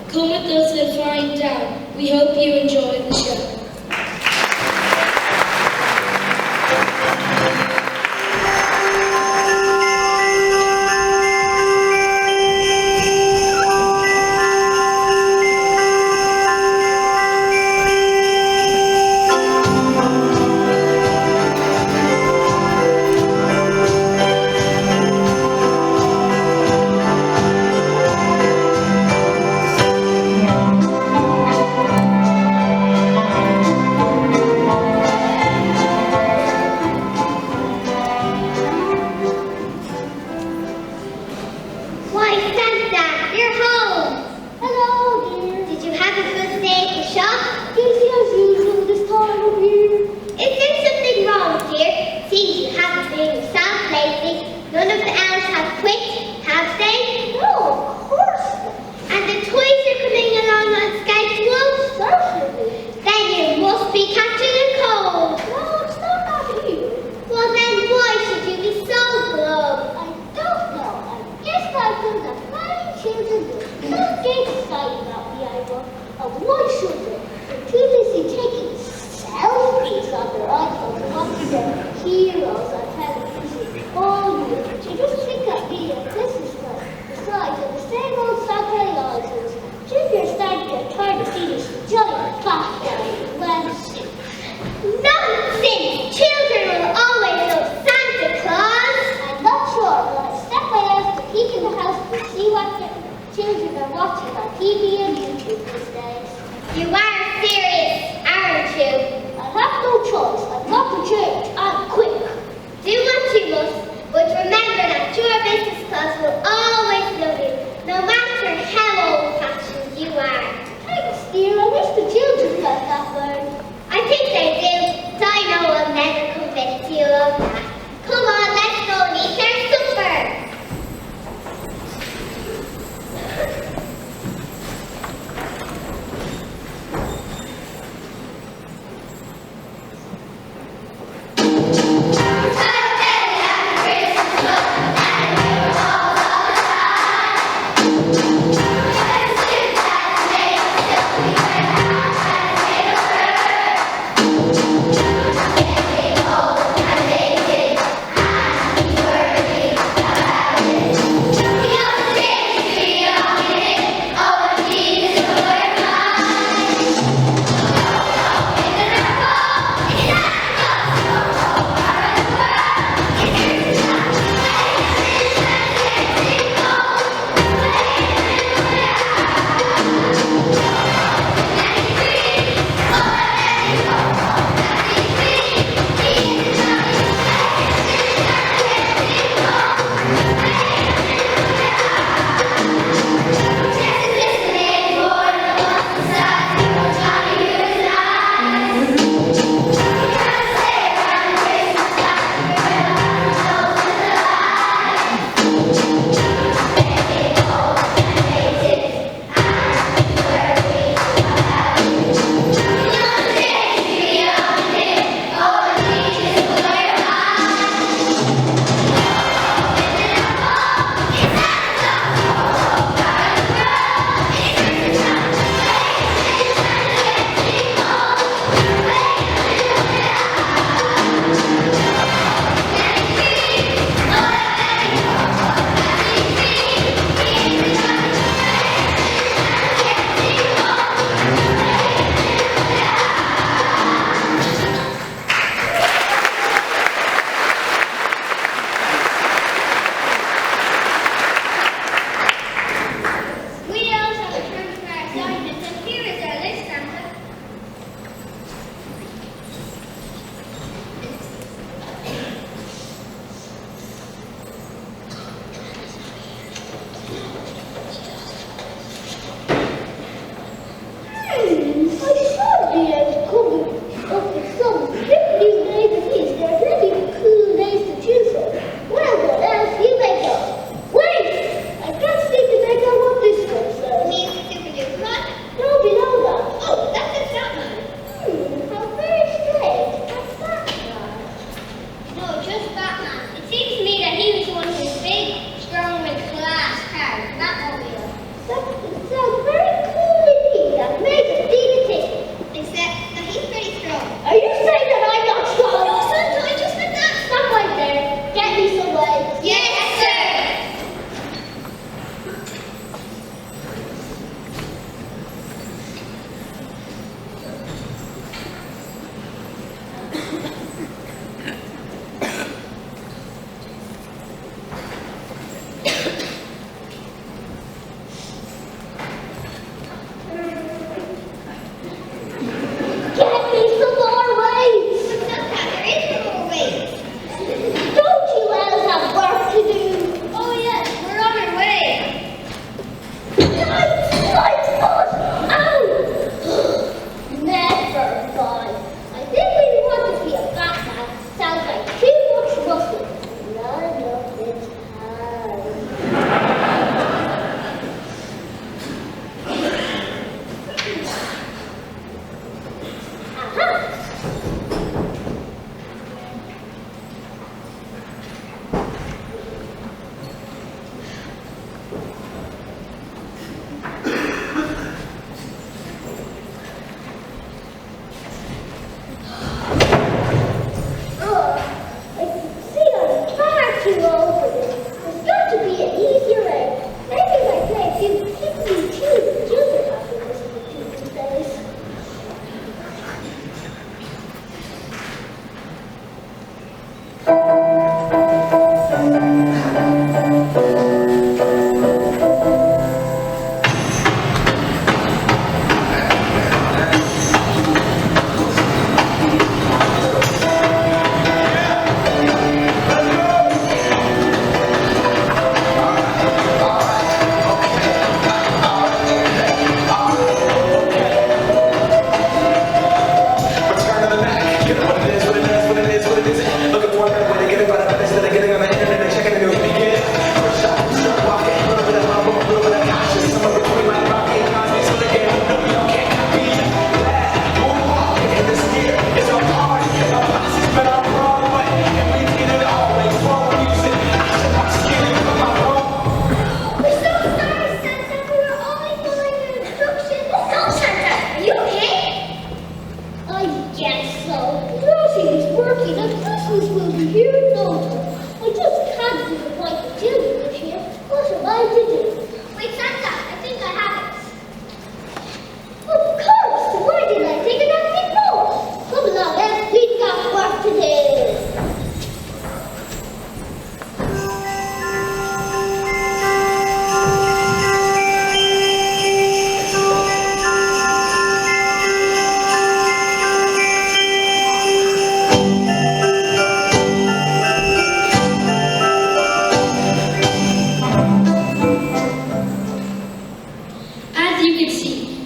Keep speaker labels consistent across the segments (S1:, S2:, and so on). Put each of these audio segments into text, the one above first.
S1: Come with us and find out. We hope you enjoy the show.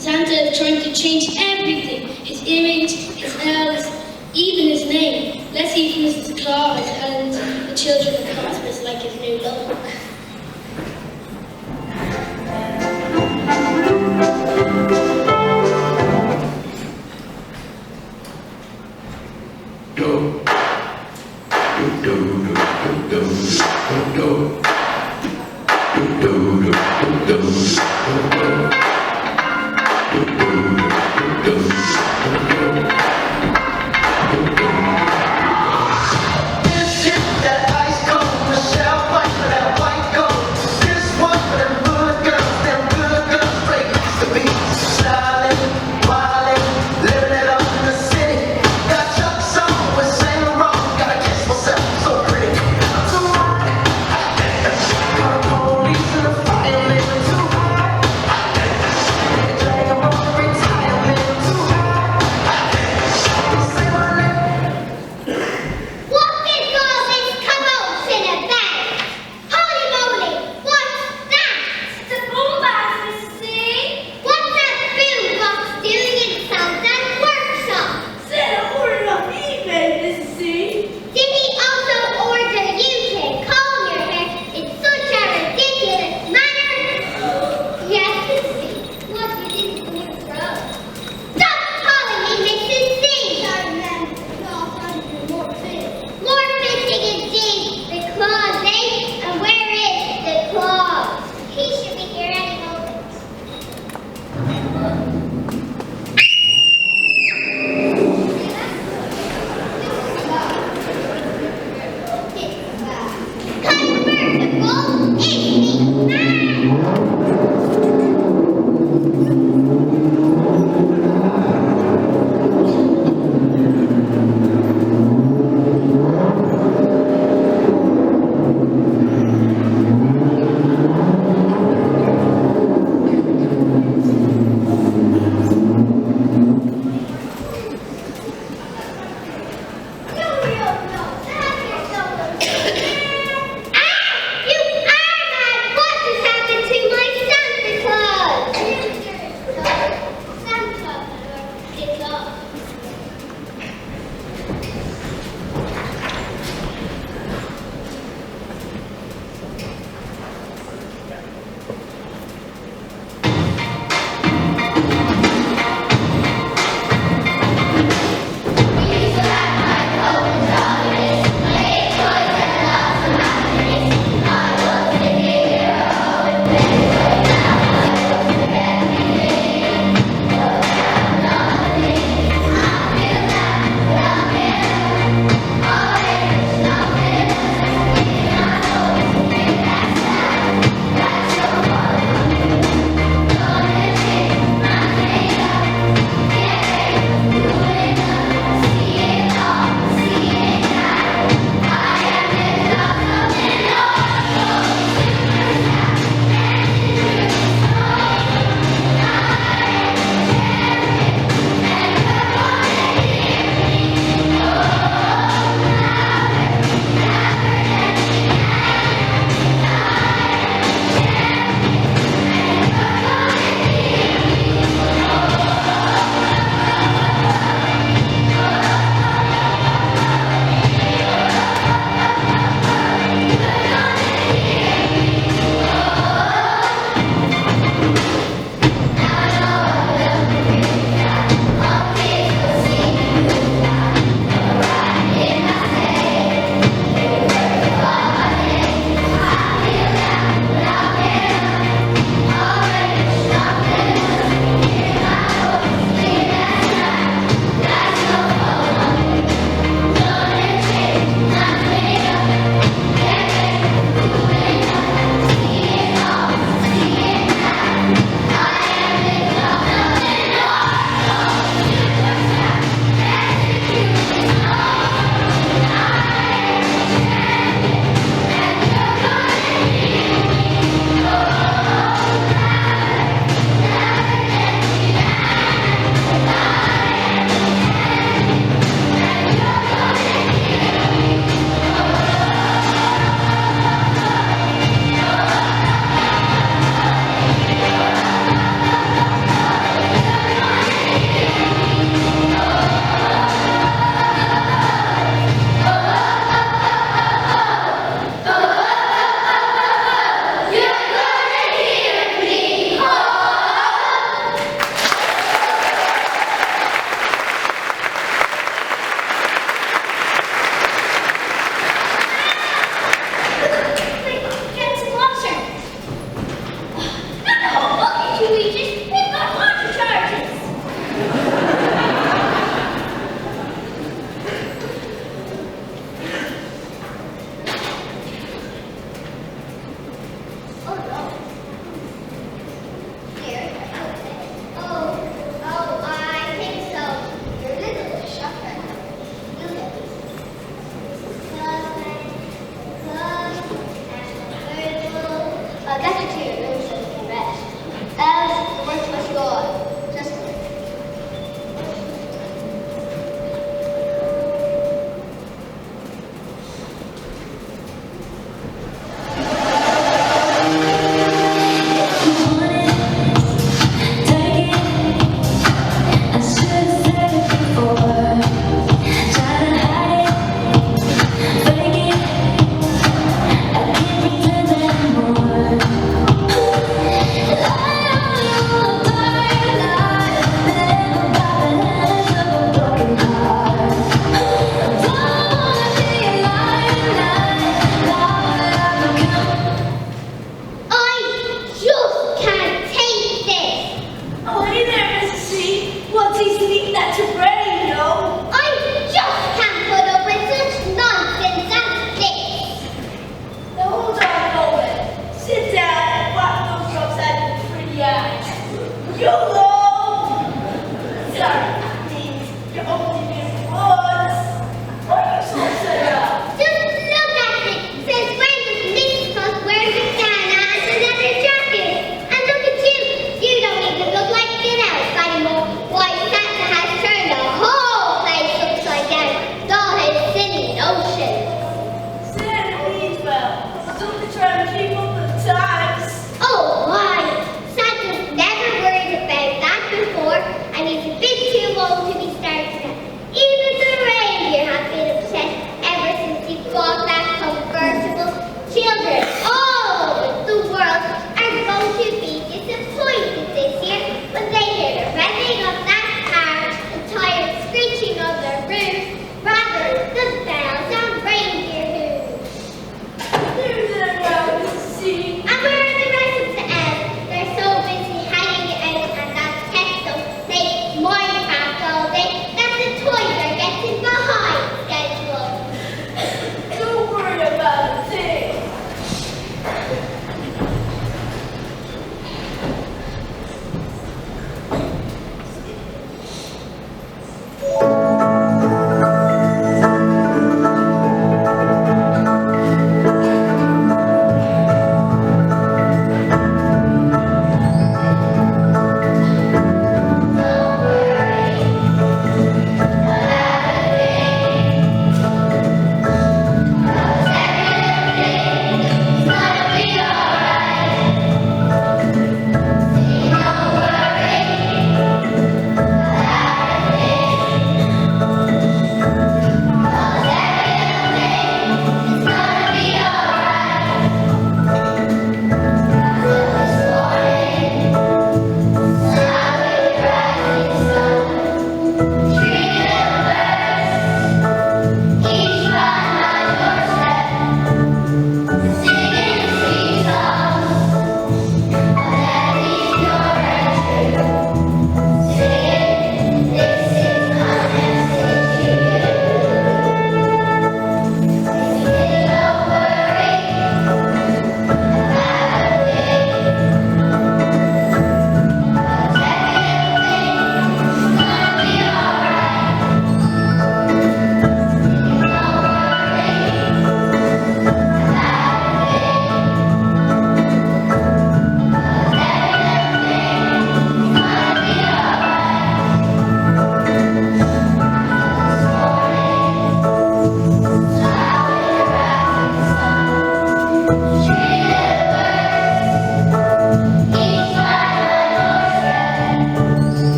S1: Santa is trying to change everything. His image, his elves, even his name. Let's see if Mrs. Claus and the children of Christmas like his new look.
S2: Police in the fire, living too high. Drag 'em on the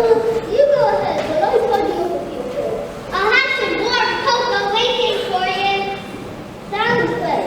S2: You go ahead, but I'll tell you what the future. I'll have some warm cocoa waiting for you. Sounds good.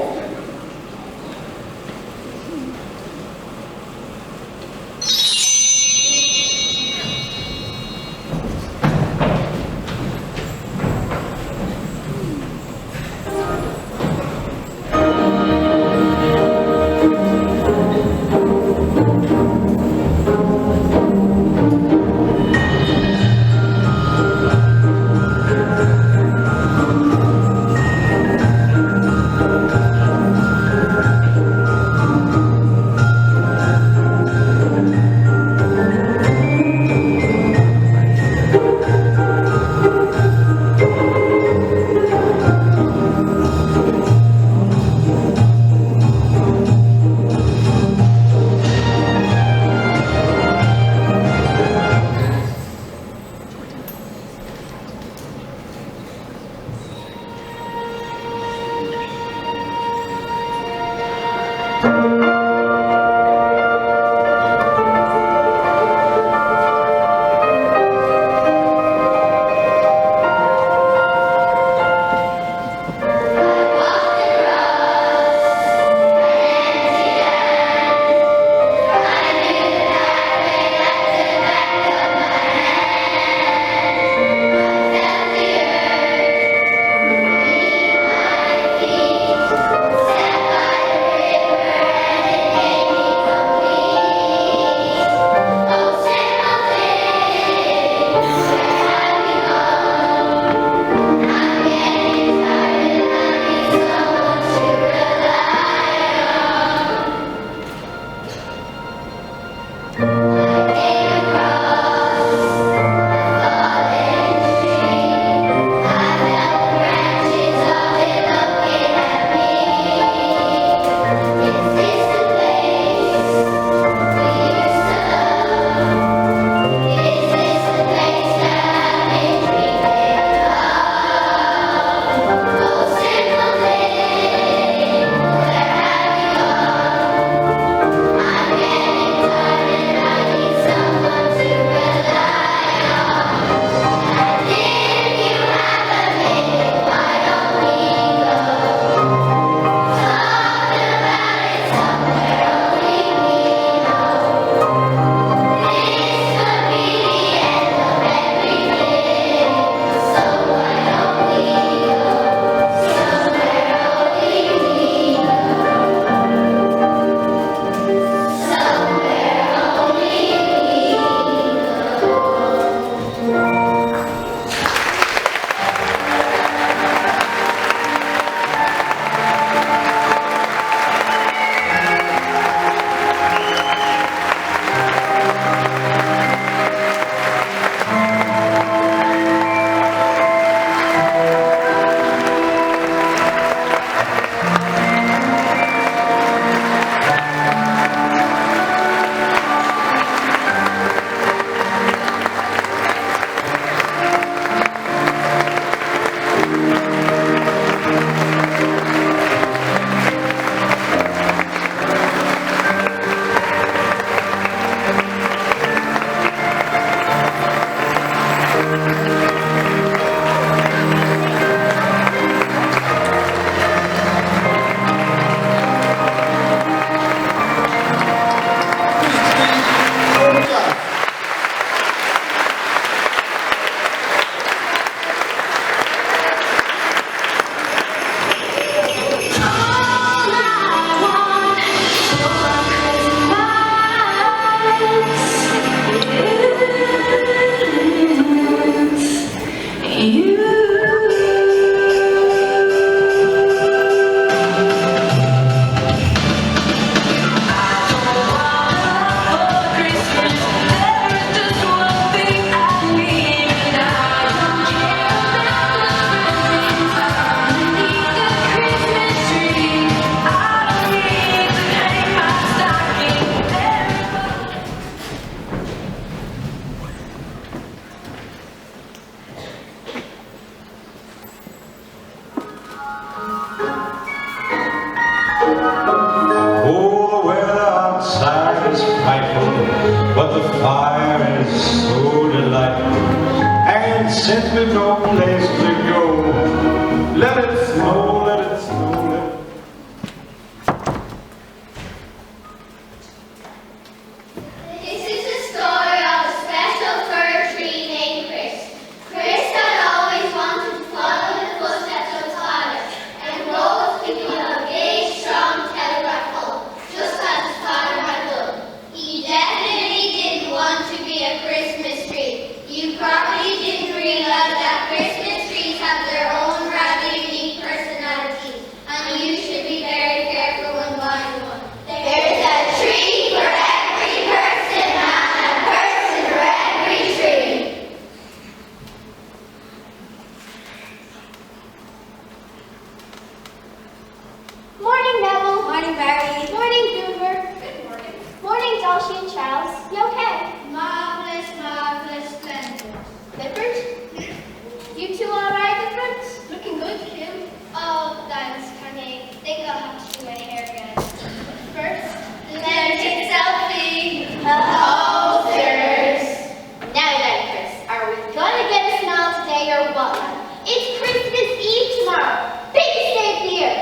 S3: But the fire is so delightful. since we've no place to go. Let it snow, let it snow, let it...
S2: This is the story of a special fir tree named Chris. Chris had always wanted to follow the footsteps of his father and grow up to become a big, strong telegraph pole, just as his father had done. He definitely didn't want to be a Christmas tree. You probably didn't realize that Christmas trees have their own rather unique personalities, and you should be very careful when buying one. There's a tree for every person and a person for every tree. Morning, Neville. Morning, Barry. Morning, Goober. Good morning. Morning, Dulcie and Charles. You okay? Marvelous, marvelous, splendid. Clifford? You two all right, Clifford? Looking good, Kim. Oh, thanks, honey. Think I'll have to do my hair again. First, let's take a selfie. Posters. Now then, Chris, are we gonna get a smile today or what? It's Christmas Eve tomorrow. Biggest day of the year.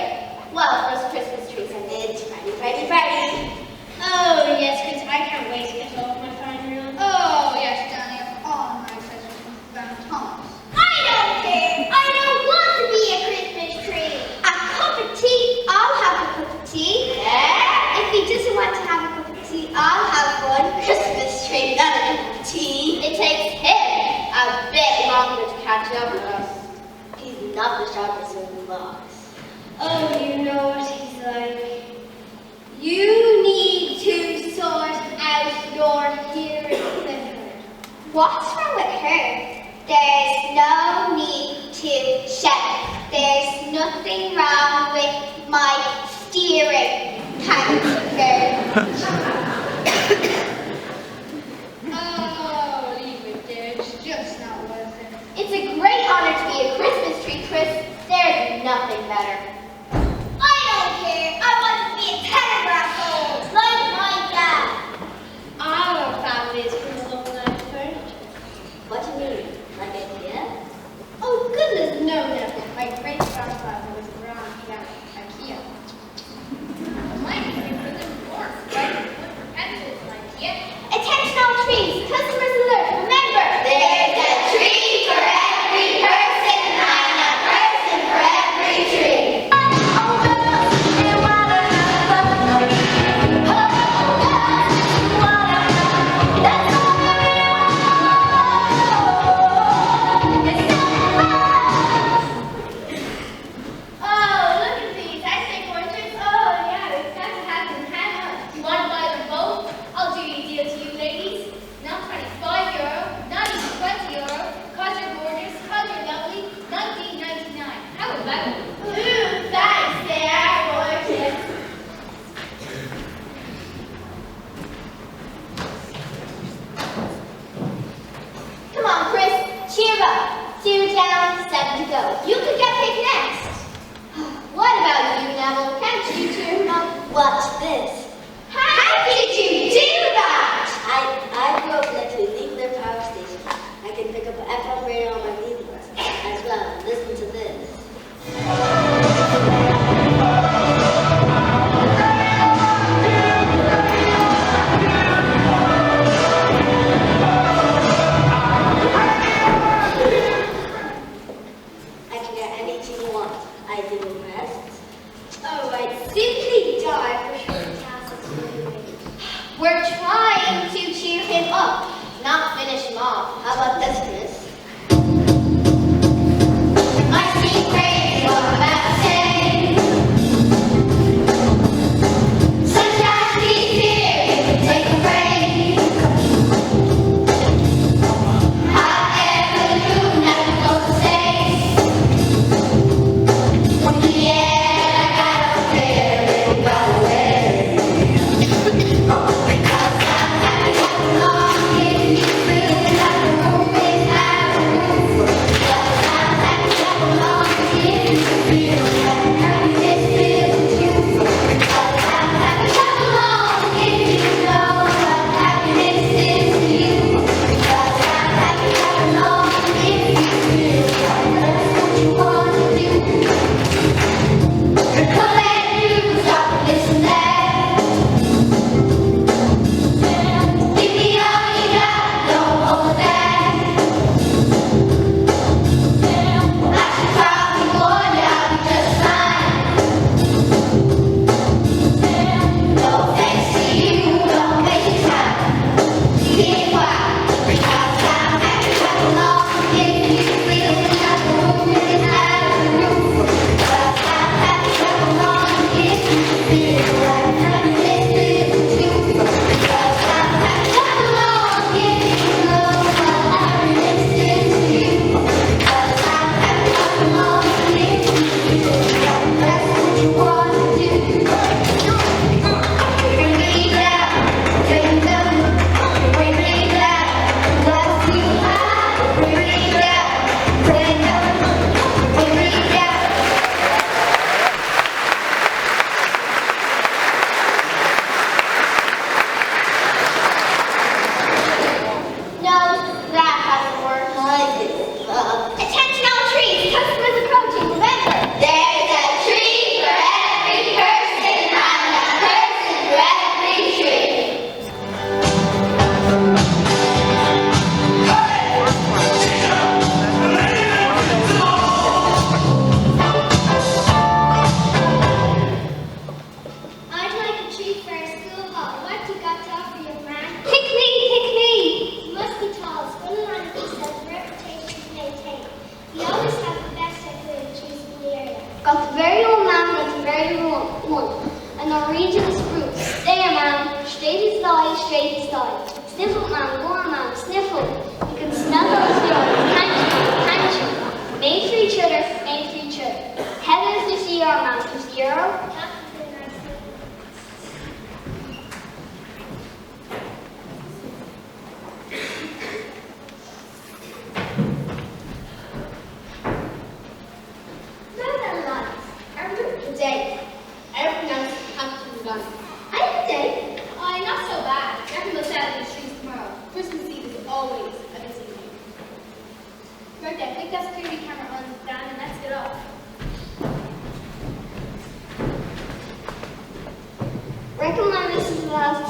S2: Well, those Christmas trees are made. Ready. Oh, yes, Chris, I can't wait to get off my fine room. Oh, yes, Danny, all my treasures from Thomas. I don't care. I don't want to be a Christmas tree. A cup of tea. I'll have a cup of tea. Yeah. If he doesn't want to have a cup of tea, I'll have one. Christmas tree, not a cup of tea. It takes him a bit longer to catch up with us. He's not the sharpest of the box. Oh, you know what he's like. You need to sort out your hearing, Clifford. What's wrong with her? There's no need to shout. There's nothing wrong with my steering. Thank you, girl. Oh, leave it there. It's just not worth it. It's a great honor to be a Christmas tree, Chris. There's nothing better. I don't care. I want to be a telegraph pole, like my dad. Our family is from long-line furniture. What do you mean? Like IKEA? Oh, goodness, no, Neville. My great-grandfather was around IKEA. Mine is for the dwarf, right? What for pencils, IKEA? Attention all trees. Customers alert. Remember, there's a tree for every person and a person for every tree. You could get picked next. What about you, Neville? Can't you cheer him up? Watch this. How did you do that?
S4: I grew up next to a nuclear power station. I can pick up an FM radio on my kneeboard as well. Listen to this. I can get anything you want. I do the best.
S2: Oh, I'd simply die for short castles. We're trying to cheer him up.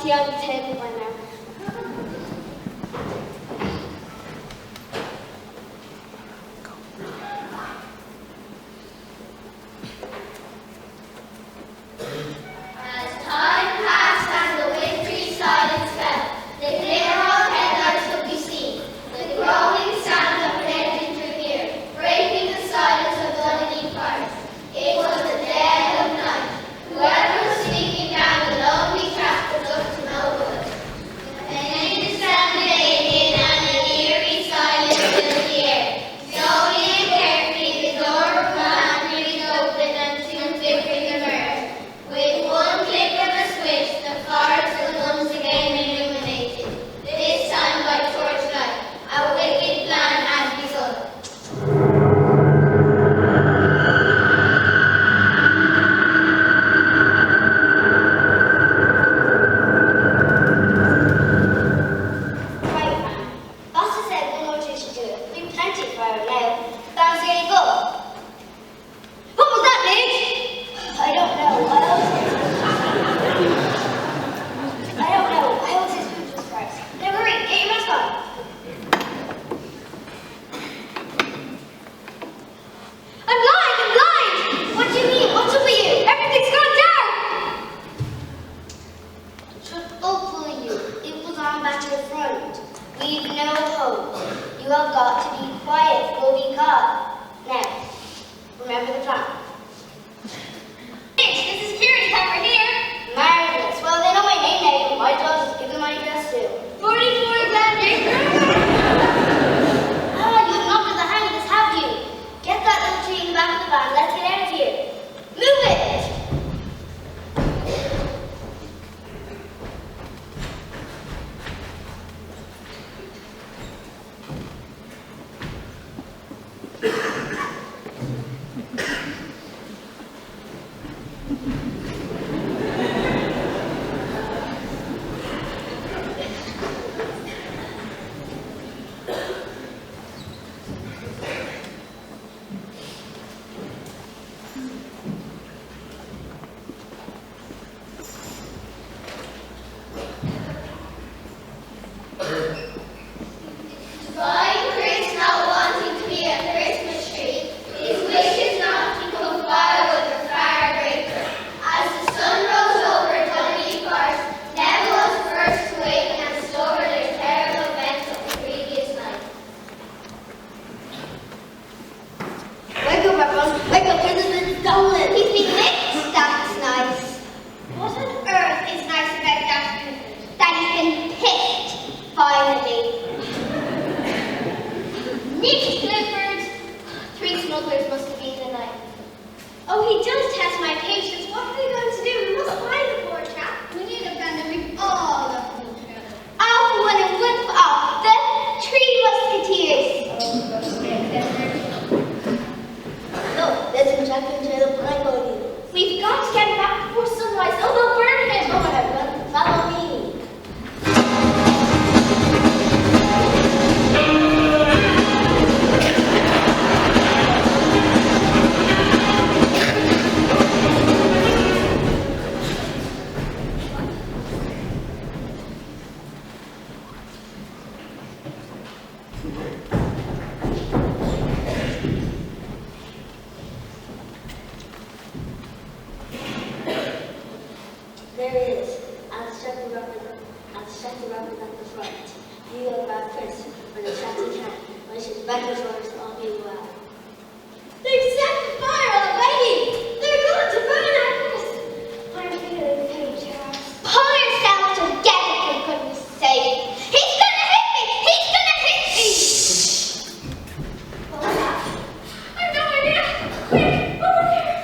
S2: be on the table by now.
S5: As time passed and the wintry silence fell, the glimmer of headlights could be seen, the growling sound of an engine drew near, breaking the silence of Dunedin Forest. It was the dead of night. Whoever was sneaking down the lonely track was up to no good. An endless sound lay in and an eerie silence filled the air. Slowly and carefully the door of man creaked open and soon flickering emerged. With one click of a switch, the forest was once again illuminated, this time by torchlight. A wicked plan had begun.
S4: Right, man. Boss has said one more thing to do. We've plenty for her now. Sounds really good. What was that, Midge? I don't know. I don't know. I always say food was first. Now hurry, get your mask on. I'm blind! I'm blind! What do you mean? What's up with you? Everything's gone dark! Shut up, will you? It was on back to the front. We've no hope. You have got to be quiet. We'll be caught. Now, remember the plan.
S2: Mitch, the security camera here.
S4: Marvelous. Well, they know my name now. You might as well just give them my address too.
S2: 44 Glendick.
S4: Ah, you have not got the hang of this, have you? Get that little tree in the back of the van. Let's get out of here. Move it!
S5: Find Chris not wanting to be a Christmas tree, his wishes not to become firewood were far greater. As the sun rose over Dunedin Forest, Neville was the first to awaken and discover the terrible events of the previous night.
S4: Wake up, everyone. Wake up. Christmas is stolen.
S2: He's been licked. That's nice. What on earth is nice about that? That he's been picked, finally. Nick Clifford. 3 smugglers must have been in the night. Oh, he does test my patience. What are they going to do? We must find the poor chap. We need a plan that we all of them together. Alpha 1 and Wolf off. The 3 musketeers.
S4: Look, there's a champion trail of blindfolded.
S2: We've got to get back before sunrise. Oh, they'll burn him.
S4: Come on, everyone. Follow me. There he is. I'll set the rocket at the front. You go grab Chris for the chatty can. When she's back and forth, all be well.
S2: They've set the fire already. They're going to burn our Chris. I'm feeling faint, Charles. Pull yourself together, for goodness sake. He's gonna hit me. He's gonna hit me. What was that? I've no idea. Quick, over there.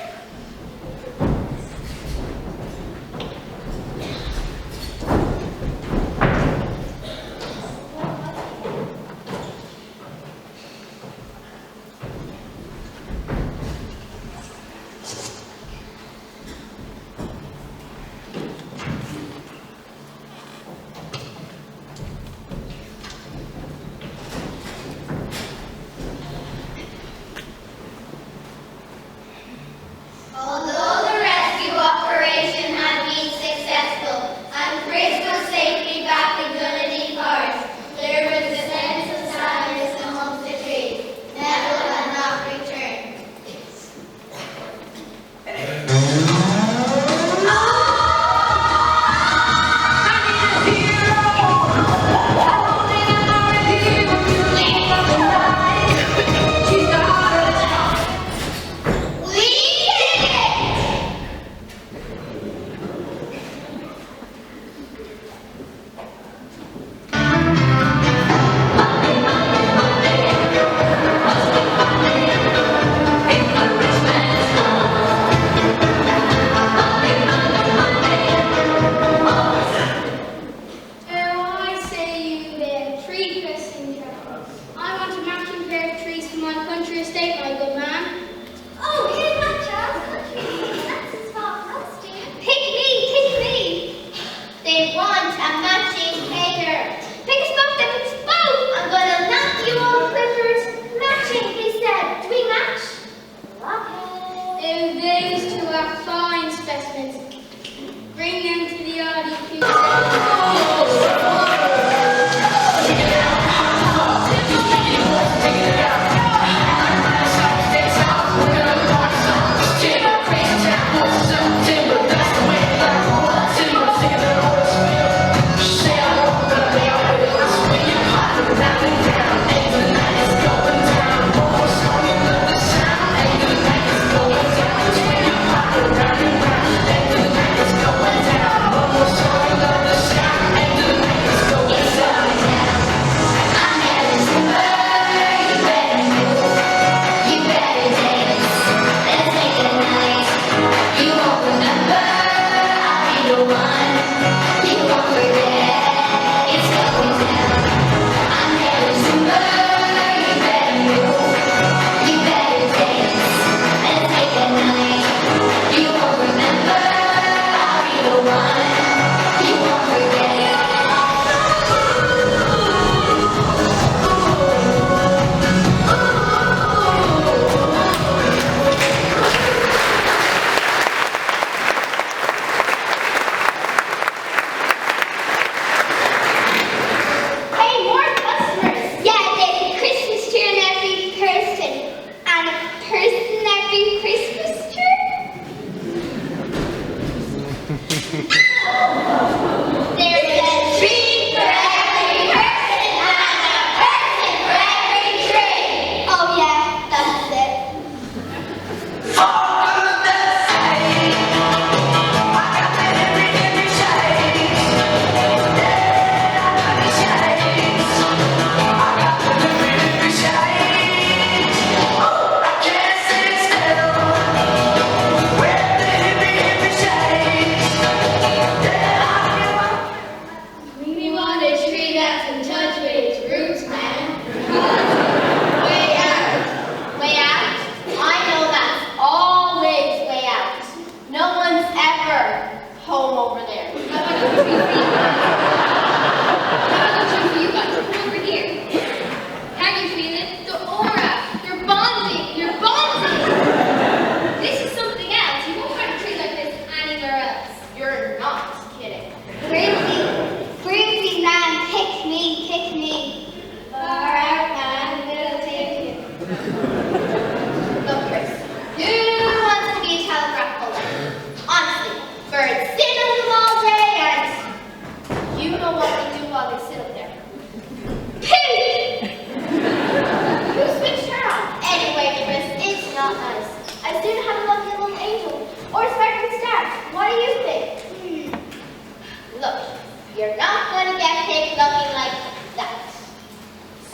S2: it looking like that.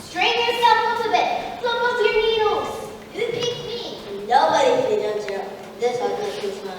S2: Strain yourself up a bit. Plump up your needles. Who picked me?
S4: Nobody did until this one makes me smile.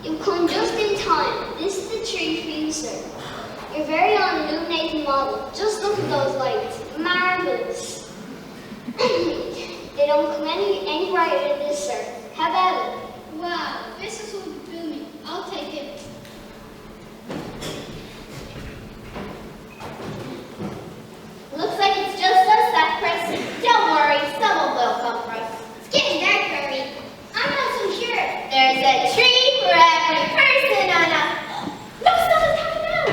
S5: You've come just in time. This is the tree for you, sir. Your very own illuminating model. Just look at those lights. Marvelous. They don't come any brighter than this, sir. How about it?
S1: Wow, this is all booming. I'll take it.
S2: Looks like it's just us that press. Don't worry, someone will come for us.
S5: It's getting dark, Harry. I'm not so sure.
S2: There's a tree for every person on a... Look, someone's coming out!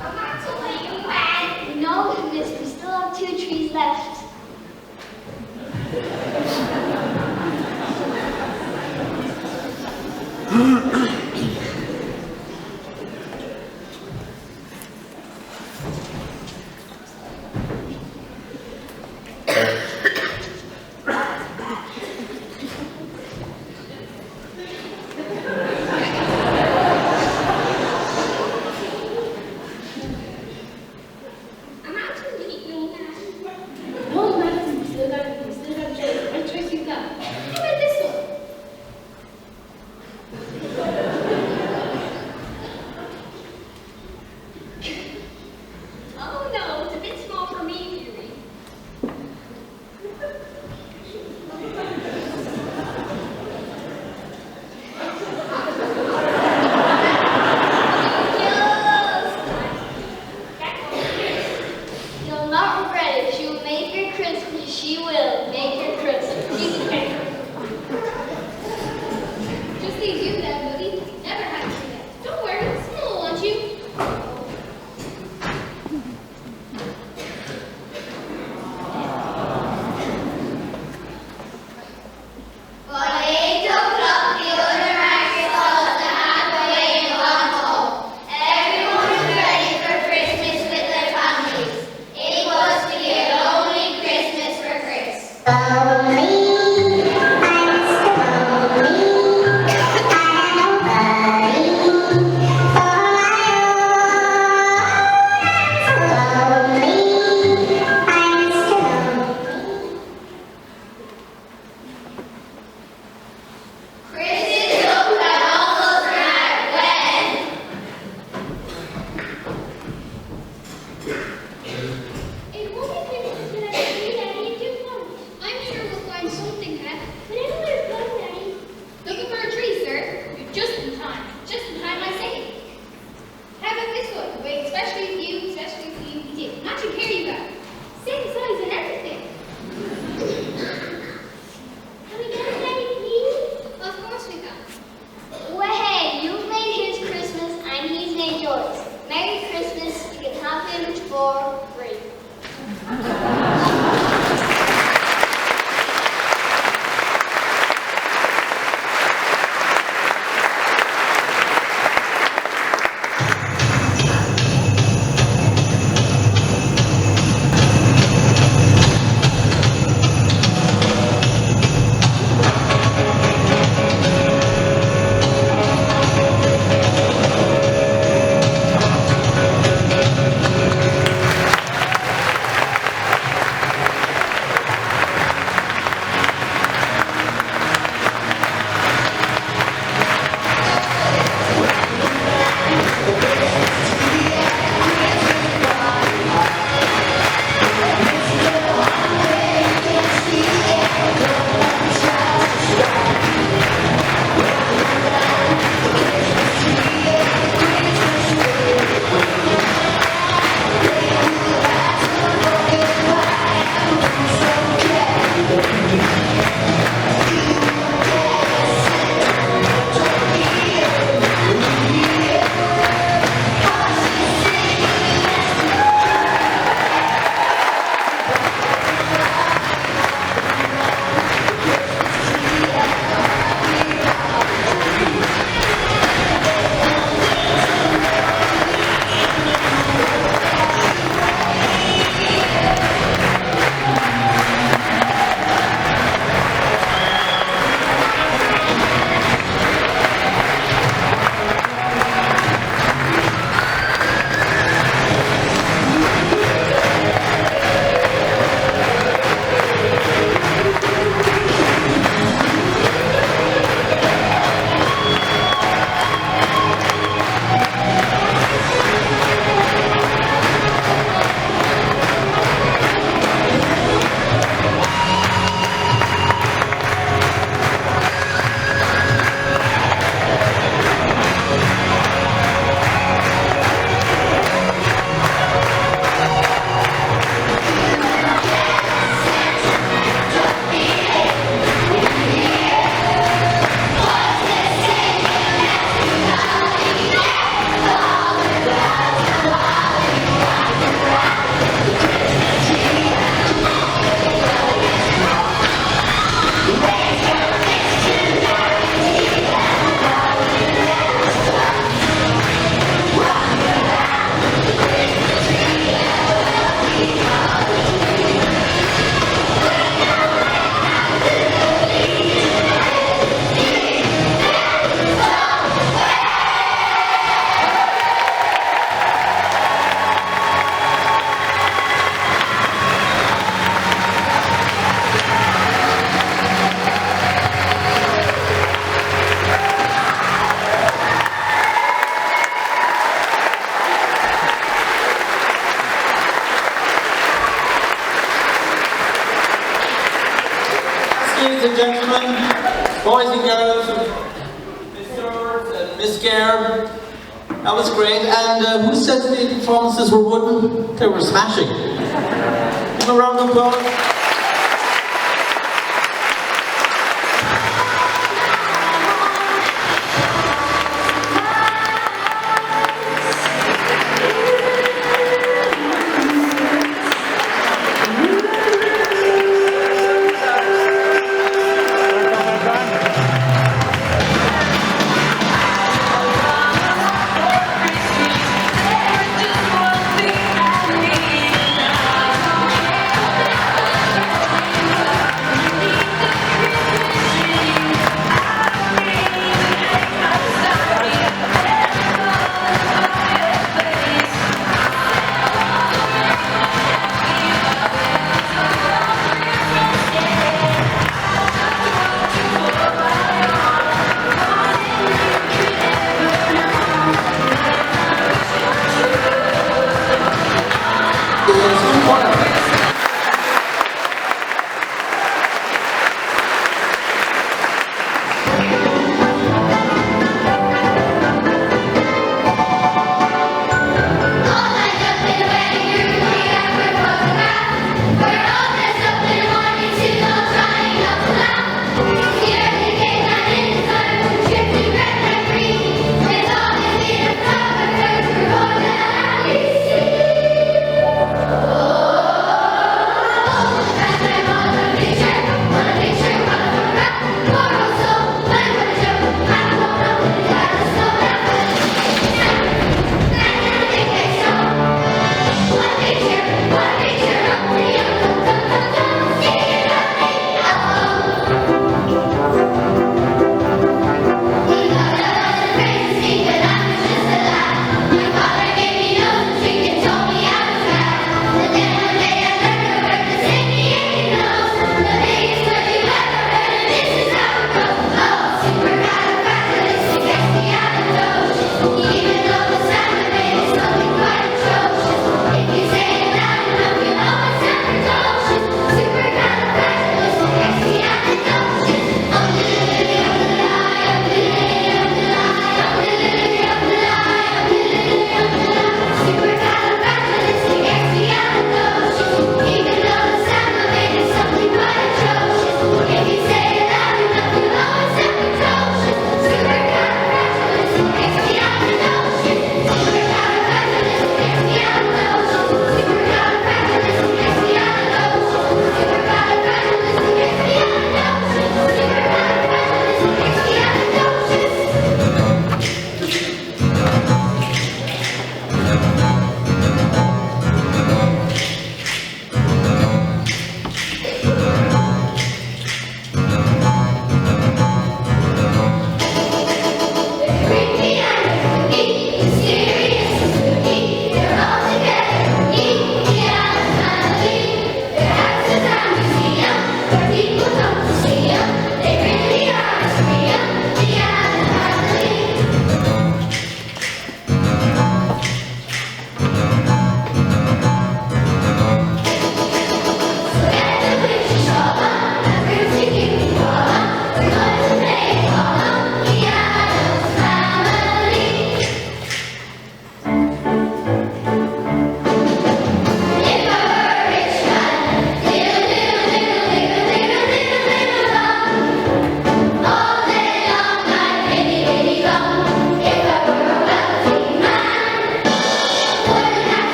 S5: I'm not so late, man. No, miss, we still have 2 trees left.
S2: for free.
S6: Ladies and gentlemen, boys and girls, Mr. and Miss Gare, that was great. And who said the performances were wooden? They were smashing. Give a round of applause.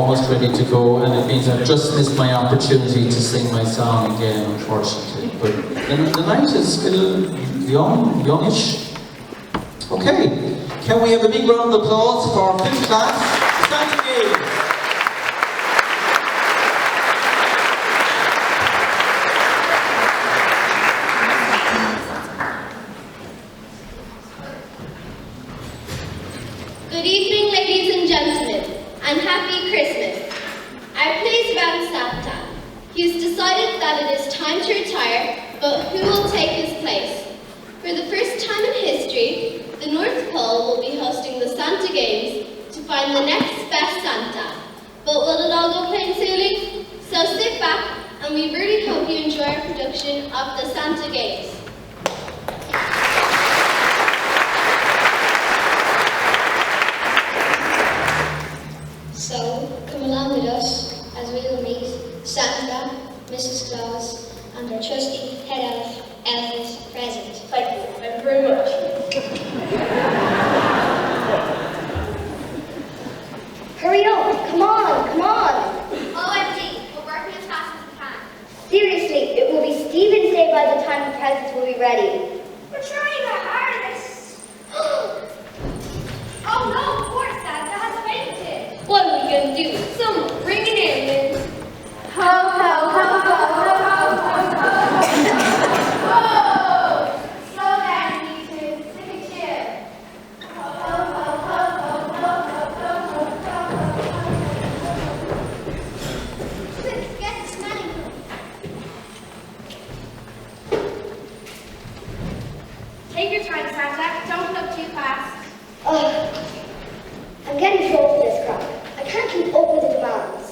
S6: almost ready to go, and it means I've just missed my opportunity to sing my song again, unfortunately. But the night is still youngish. Okay, can we have a big round of applause for 5th class, Santa Games?
S2: Good evening, ladies and gentlemen, and happy Christmas. Our plays about Santa. He's decided that it is time to retire, but who will take his place? For the first time in history, the North Pole will be hosting the Santa Games to find the next best Santa. But will it all go plain sailing? So sit back, and we really hope you enjoy our production of the Santa Games.
S1: So, come along with us as we will meet Santa, Mrs. Claus, and our trusty head elf, Elvis present.
S4: Thank you very much. Hurry up, come on, come on.
S5: OMG, we're working as fast as we can.
S4: Seriously, it will be Stephen's Day by the time the presents will be ready.
S5: We're trying our hardest. Oh no, poor Santa has fainted.
S2: What are we going to do? Someone bring an ambulance.
S5: Ho, ho, ho, ho, ho, ho, ho, ho. Whoa! Slow down, you two. Take a chair. Ho, ho, ho, ho, ho, ho, ho, ho, ho, ho. Quick, get the smelling room. Take your time, Santa. Don't look too fast.
S4: Ugh, I'm getting too old for this crap. I can't keep up with the demands.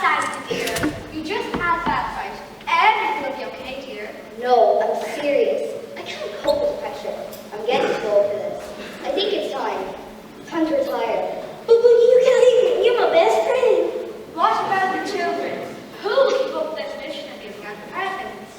S5: Santa dear. You just had that fight. Everything will be okay, dear.
S4: No, I'm serious. I can't cope with the pressure. I'm getting too old for this. I think it's time. Time to retire. But you can't even. You're my best friend.
S5: What about the children? Who will keep up this mission of giving out the presents?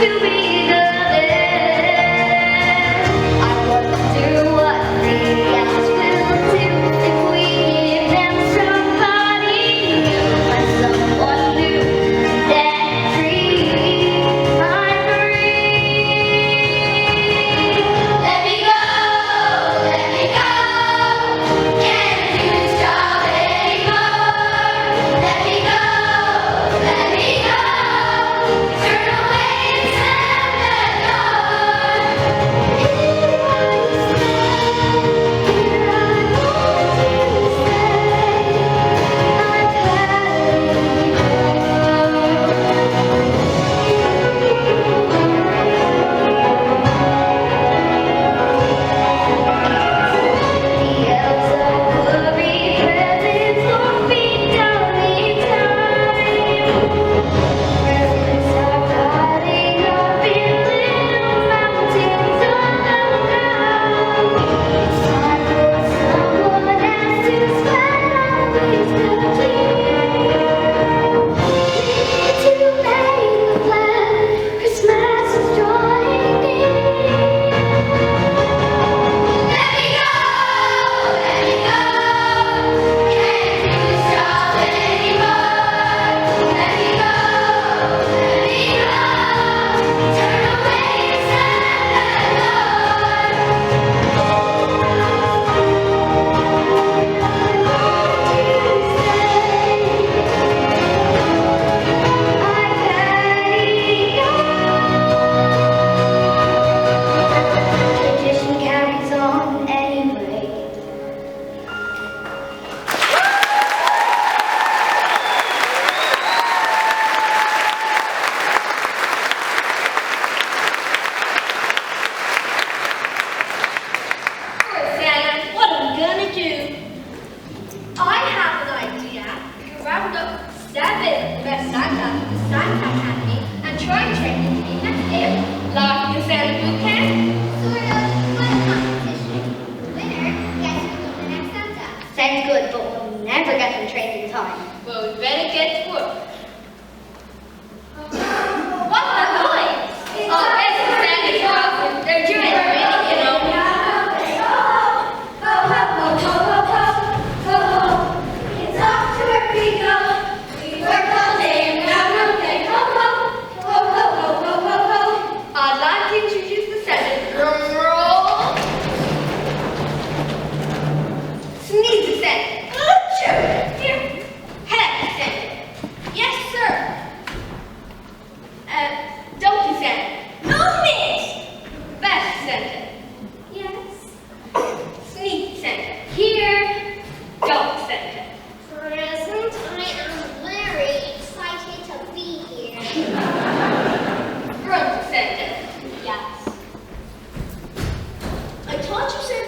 S4: To be the best, I want to do what we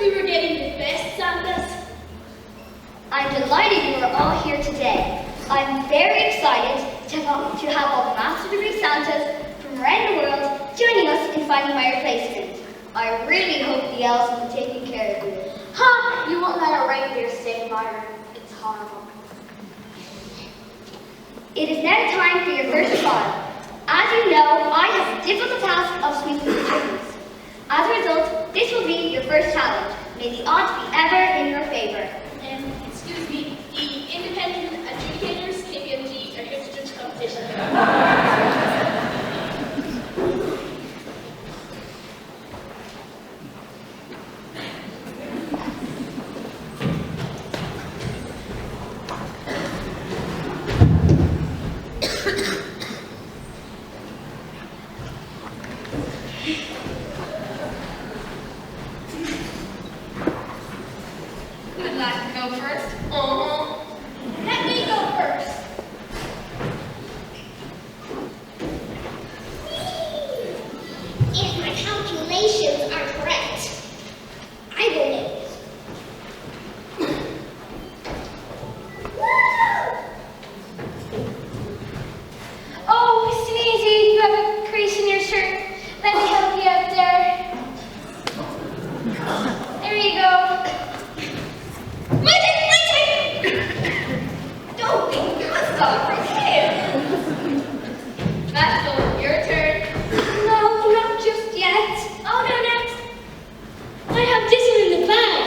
S1: we were getting the best Santas.
S4: I'm delighted you are all here today. I'm very excited to have all the Master Degree Santas from around the world joining us in finding my replacement. I really hope the elves will be taking care of you.
S2: Ha! You won't let a reindeer stay fire. It's horrible.
S4: It is now time for your first trial. As you know, I have the difficult task of sweeping the chimneys. As a result, this will be your first challenge. May the odds be ever in your favor.
S1: Excuse me, the independent adjudicators, KPMG, are here to judge the competition. Would like to go first? Let me go first.
S5: If my calculations are correct, I will win.
S1: Oh, Sneezy, you have a crease in your shirt. Let me help you out there. There you go. My turn! Don't be stop right here. Maxwell, your turn. No, not just yet. Oh, no, next. I have this one in the bag.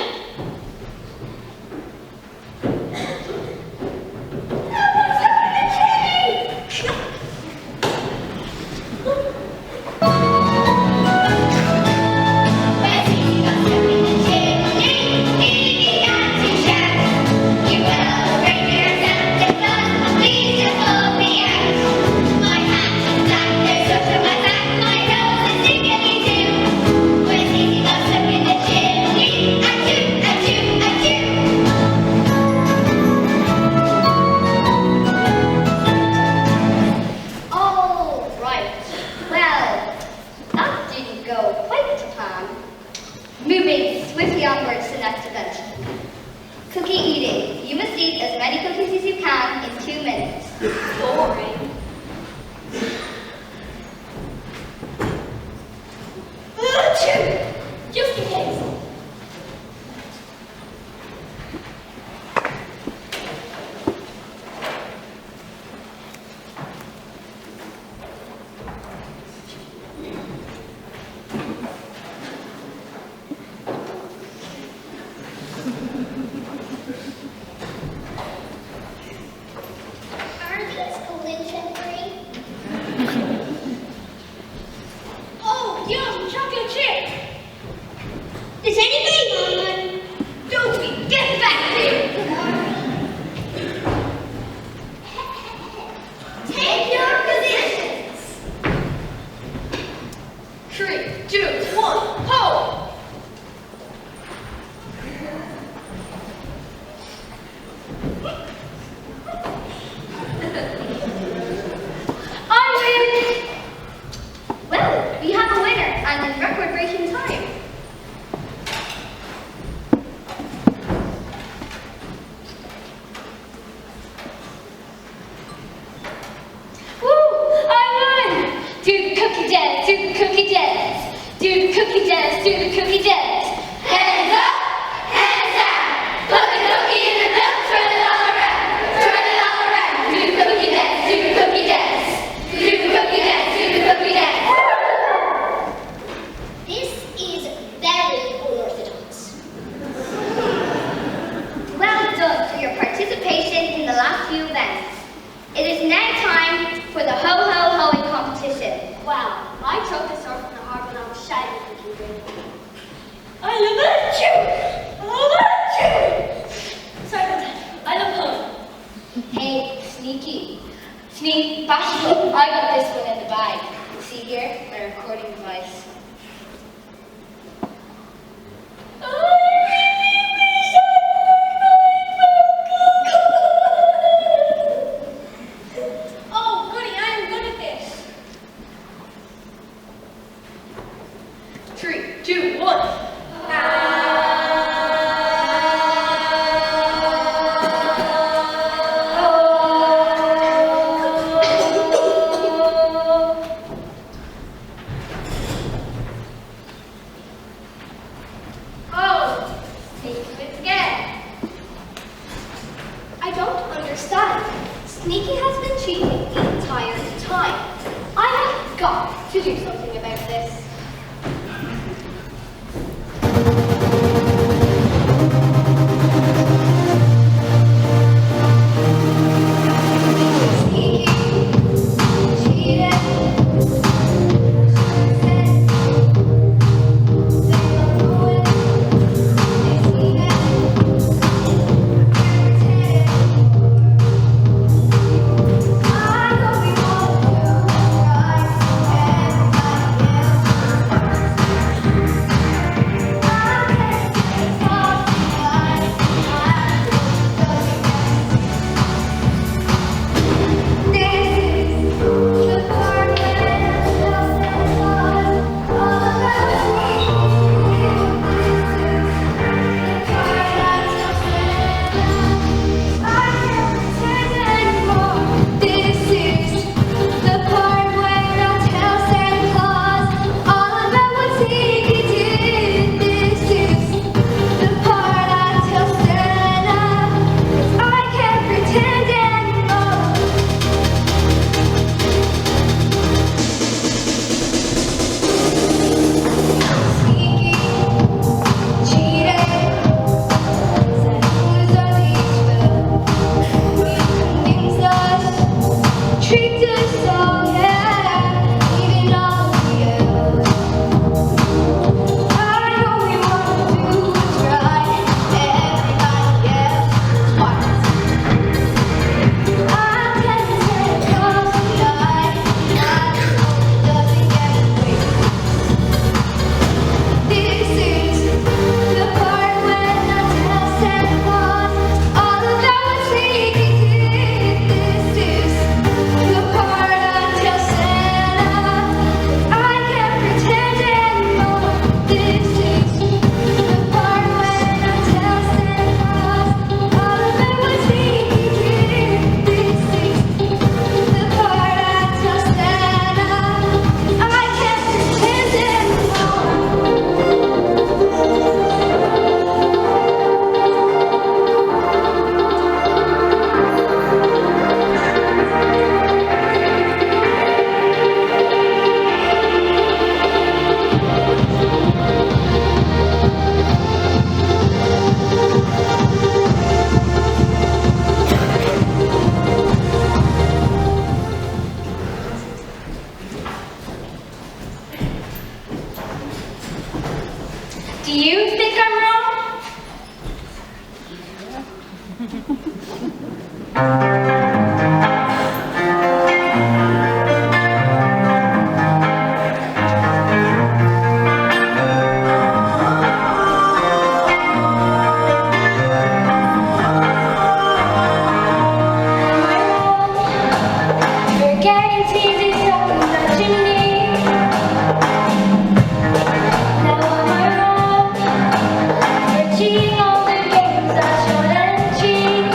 S1: No, what's up in the chimney?
S5: Betty got stuck in the chimney, he began to shout. You will bring your Santa Claus, please just hold me out. My hands are black, they're stuck to my back, my nose is tickly too. When Susie got stuck in the chimney, achoo, achoo, achoo.
S4: All right. Well, that didn't go quite to plan. Moving swiftly onwards to the next event. Cookie eating. You must eat as many cookies as you can in 2 minutes.
S1: Boring. Achoo! Just in case.
S5: Are these gluten-free?
S1: Oh, yum, chocolate chip. Is anybody on? Dopey, get back here.
S5: Take your positions.
S1: 3, 2, 1, ho!
S4: I win! Well, we have a winner and in record-breaking time. Sneaky has been cheating the entire time. I have got to do something about this. Do you think I'm wrong? You're guaranteed exactly what you need. Now am I wrong? You're cheating all the games that short and cheap.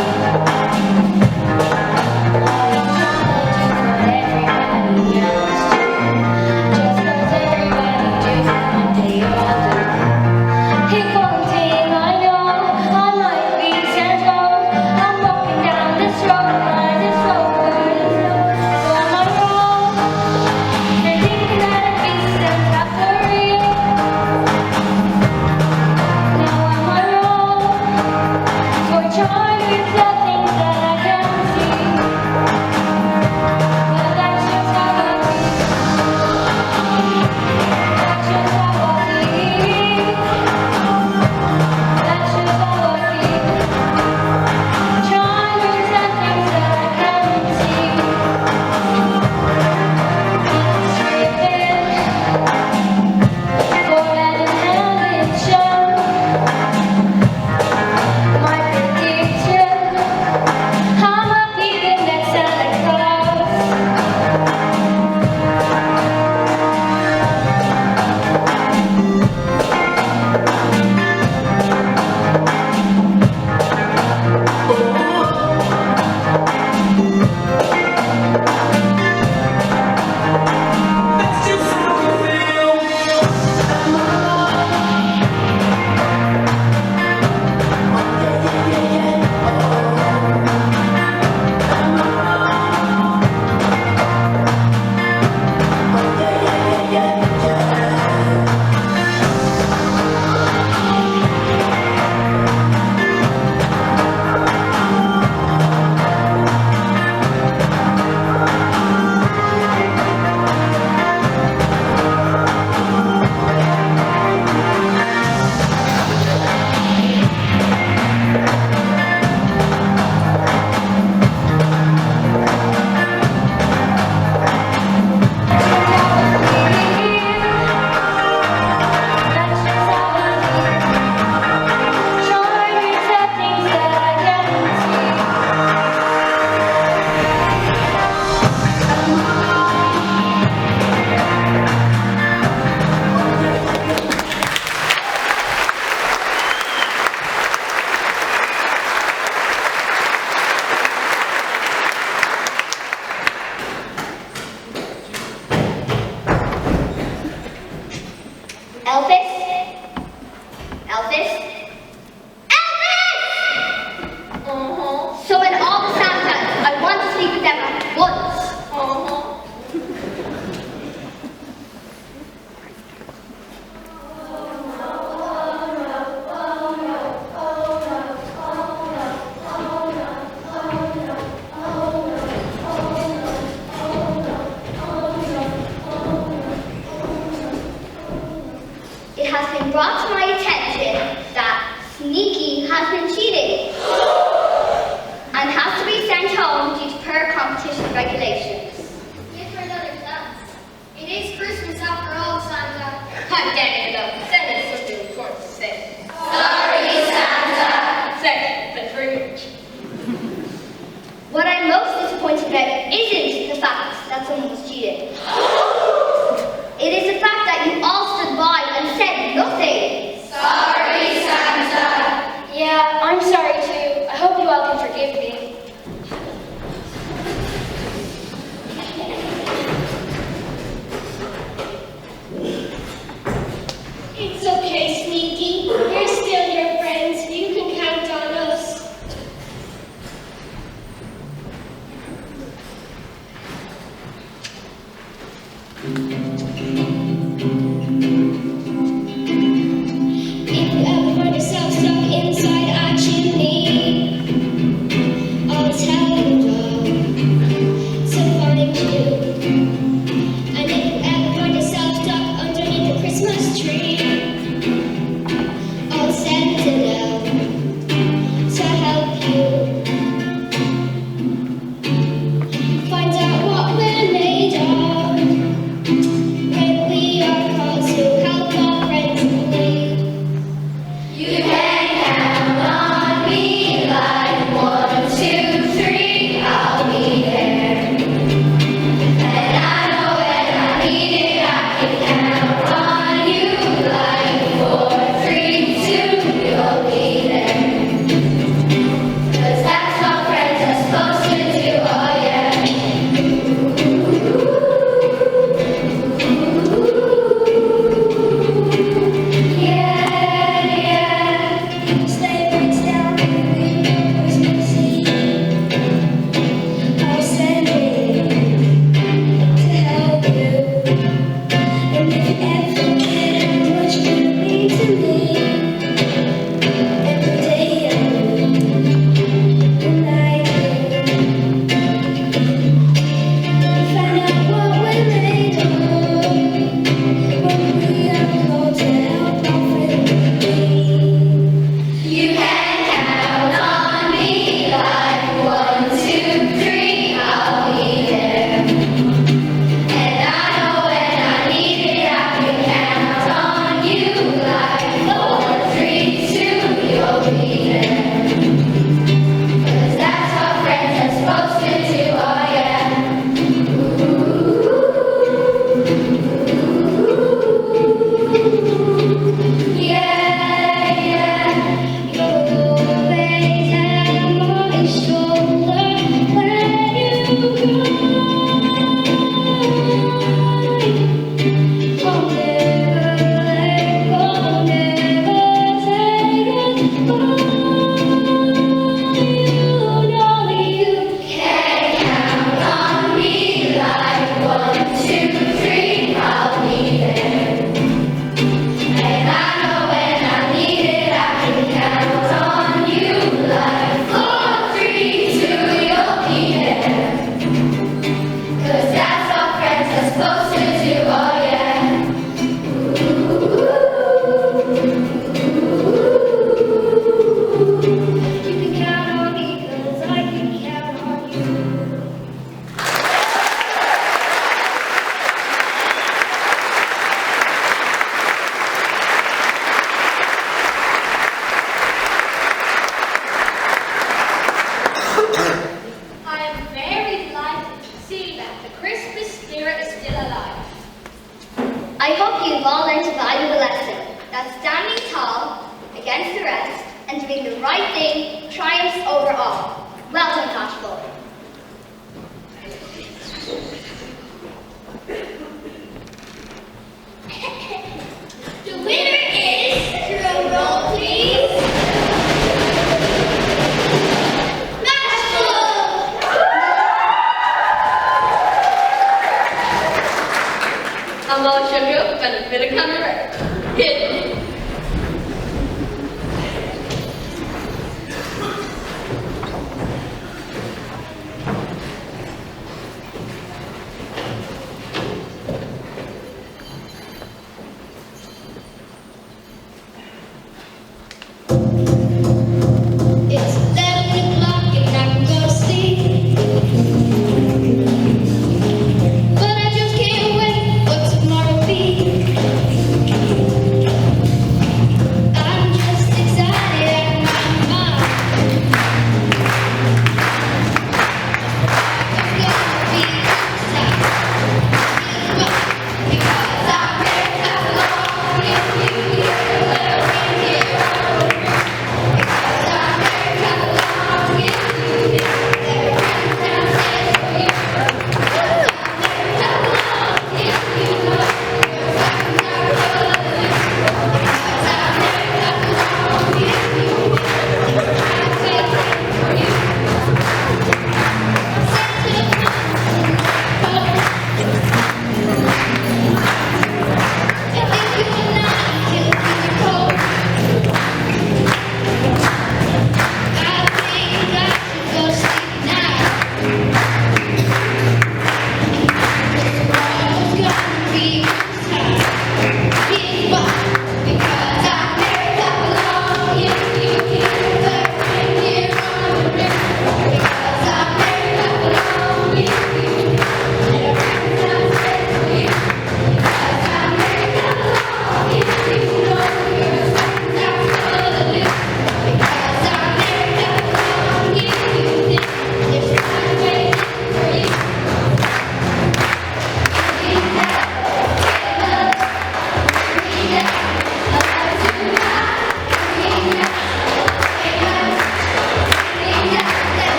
S4: Elvis! So in all the Santas, I want to sleep with them at once. It has been brought to my attention that Sneaky has been cheating and has to be sent home due to per competition regulations.
S5: Give her another chance. It is Christmas after all, Santa.
S7: I'm getting it up. Send us something important to say.
S5: Sorry, Santa.
S7: Thanks very much.
S4: What I'm most disappointed about isn't the fact that someone was cheating. It is the fact that you all stood by and said nothing.
S5: Sorry, Santa.
S1: Yeah, I'm sorry too. I hope you all can forgive me. It's okay, Sneaky. We're still your friends. You can count on us. If you ever find yourself stuck inside a chimney, I'll tell you all to find you. And if you ever find yourself stuck underneath the Christmas tree, I'll send it out to help you. Find out what we're made of when we are called to help our friends in need.
S5: You can count on me like 1, 2, 3. I'll be there. And I know when I need it, I can count on you like 4, 3, 2. You'll be there. 'Cause that's what friends are supposed to do. Oh yeah. Yeah, yeah.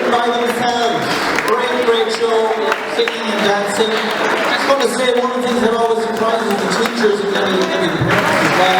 S6: written by themselves. Great show, singing and dancing. I just want to say one of the things that always surprises the teachers and maybe the parents as well.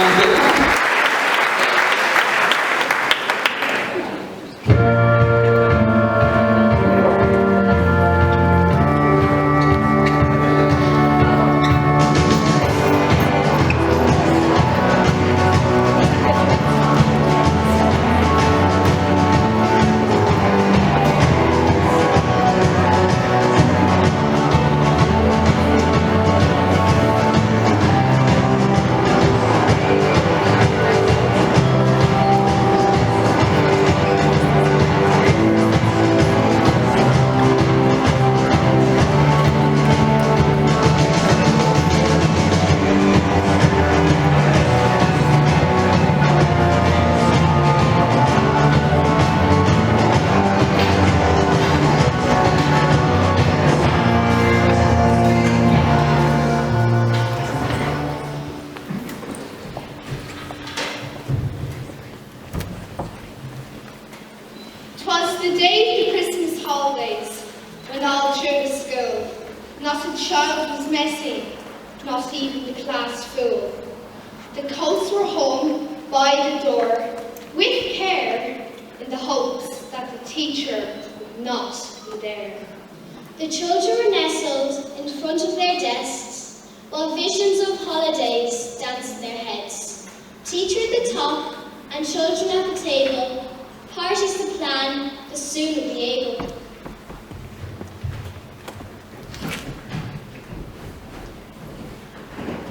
S1: The children were nestled in front of their desks, while visions of holidays danced in their heads. Teacher at the top and children at the table, parties to plan, the sooner be able.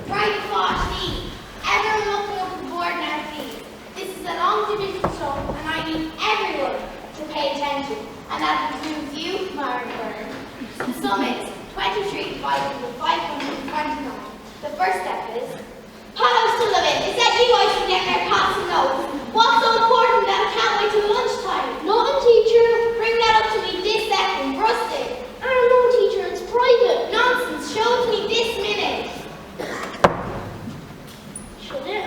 S2: Right, Flossie. Everyone looking up the board now, please. This is a long division show, and I need everyone to pay attention. And that includes you, Mary Byrne. The sum is 23 divided by 529. The first step is, Paul Sullivan, is that you I should get there passing notes? What's so important that I can't wait till lunchtime?
S1: Nothing, teacher.
S2: Bring that up to me this second, Rustic.
S1: I don't know, teacher, it's private.
S2: Nonsense, show it to me this minute.
S1: Should it?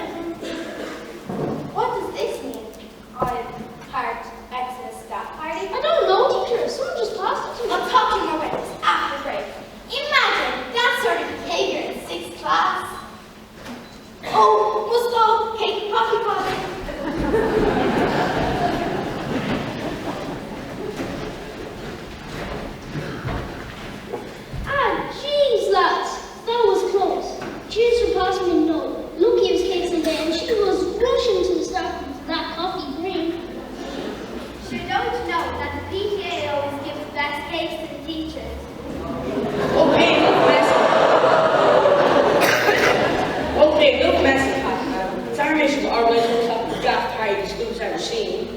S2: What does this mean? I've part Exodus staff party.
S1: I don't know, teacher. Someone just passed it to me.
S2: I'll talk to my witness after break. Imagine that sort of behavior in 6th class. Oh, must go. Hey, coffee pot.
S1: Ah, jeez, lads. That was close. Cheers for passing me a note. Lucky it was cakes in there, and she was rushing to the staff room for that coffee cream.
S4: Sure, don't you know that the PTA always gives the best cakes to the teachers?
S7: Okay, look messy, Pat. It's our mission to organise one top of the draft party the school's ever seen.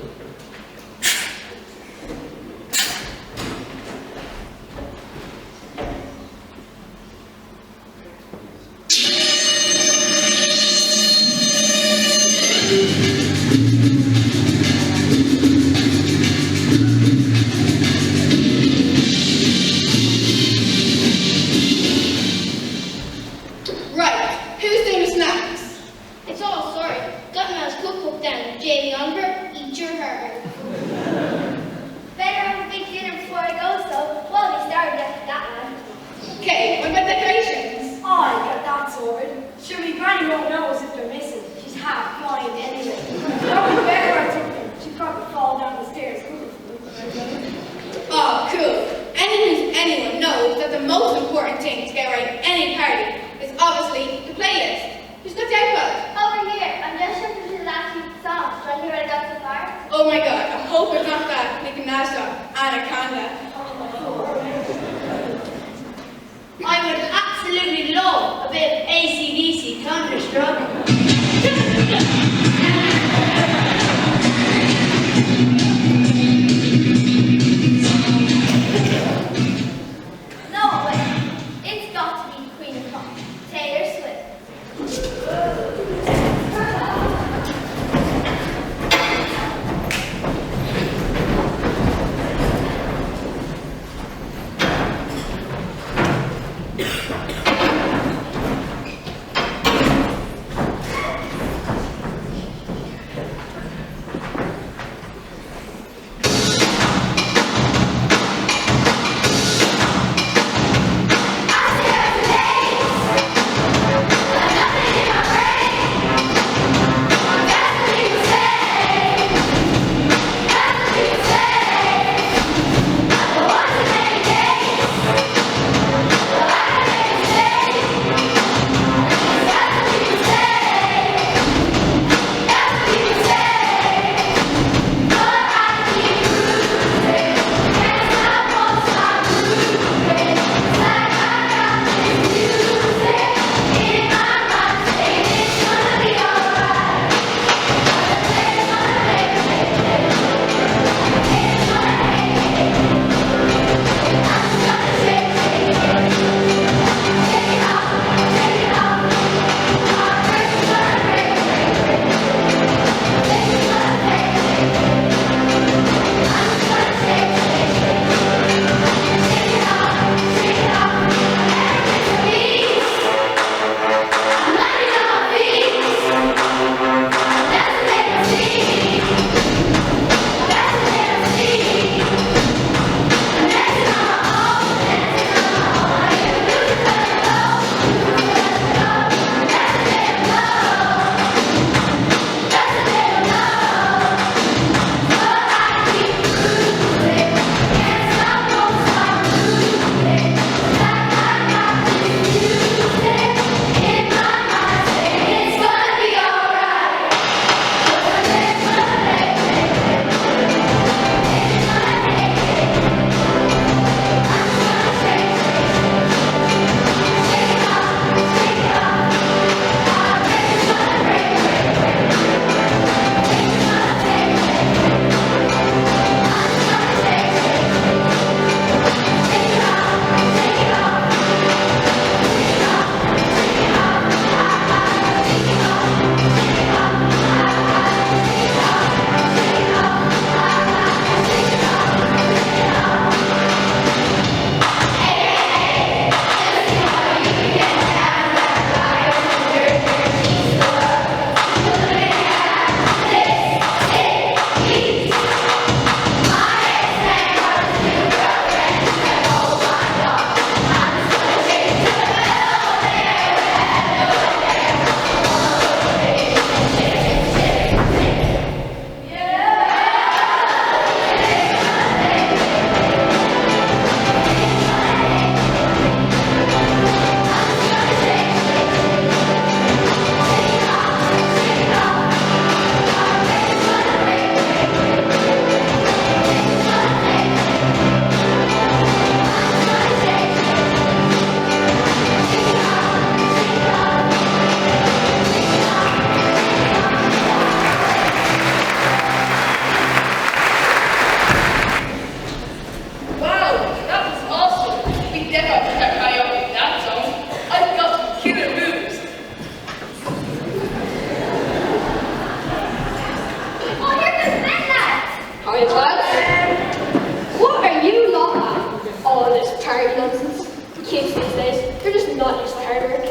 S8: Hey, lads. What are you lot at? All this party nonsense. Kids these days, they're just not used to hard work.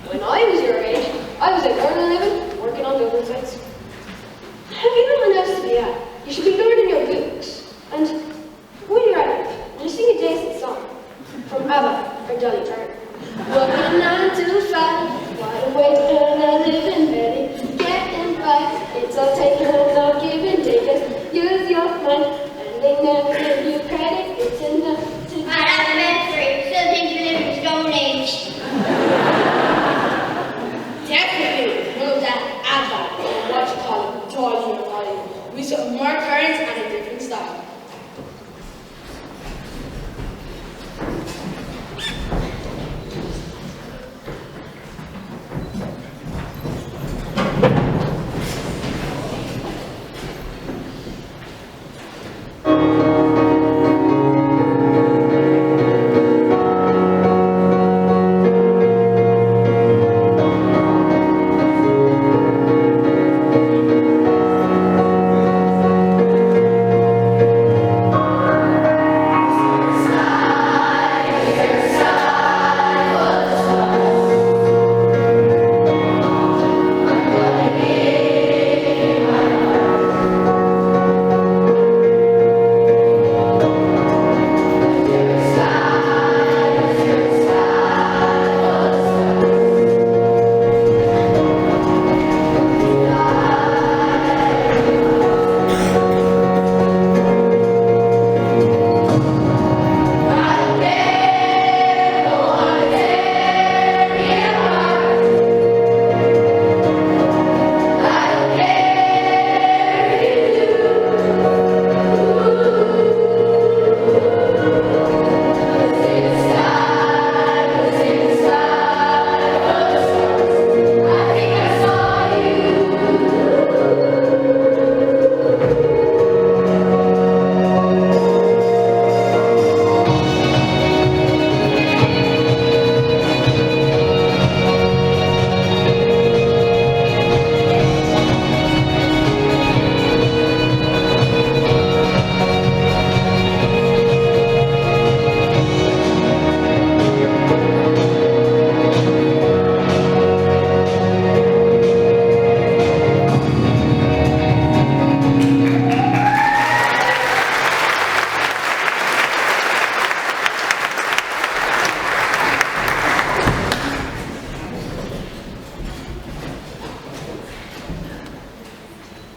S8: When I was your age, I was at earning a living, working on building sites. Have you no one else to be at? You should be learning your books. And when you're at it, will you sing a decent song? From ABBA or Dolly Parton. Working 9 to 5, wide awake and I live in bed. Getting by, it's all taken and not given. Just use your mind, and they never give you credit. It's enough to
S5: I have been free. Still think you live in the Stone Age.
S7: Definitely know that ABBA, or what you call it, Dolly Parton. We saw more currents and a different style.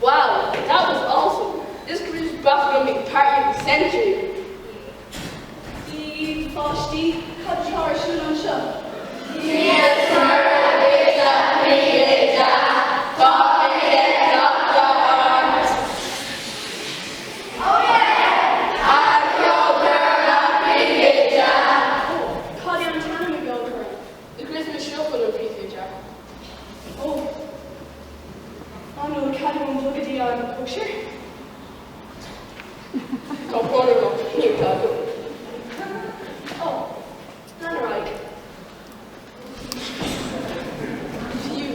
S8: Wow, that was awesome. This cruise is about to be party of the century. Die Fasti hat Charles on show. Cardi on time you go for it. The Christmas shuffle of Peter Jack. Oh. I know the cat won't look at the picture. Come on, here, Taco. Oh, not right. To you,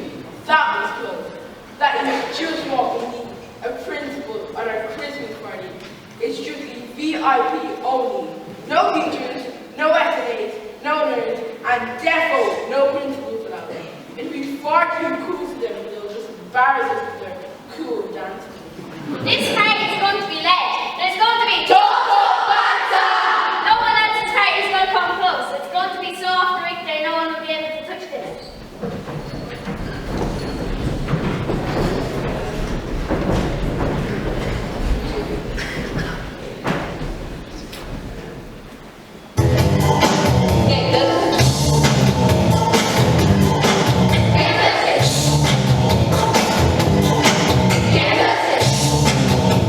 S8: that was close. That is just what we need. A principal at our Christmas party. It's strictly VIP only. No teachers, no SNAs, no nerds, and defo no principals allowed. It'd be far too cool for them if they'll just embarrass us with their cool dances.
S2: This party is going to be led. There's going to be
S7: Toto Banta!
S2: no one else's party is going to come close. It's going to be so off the rig that no one will be able to touch this.
S5: Can't touch it.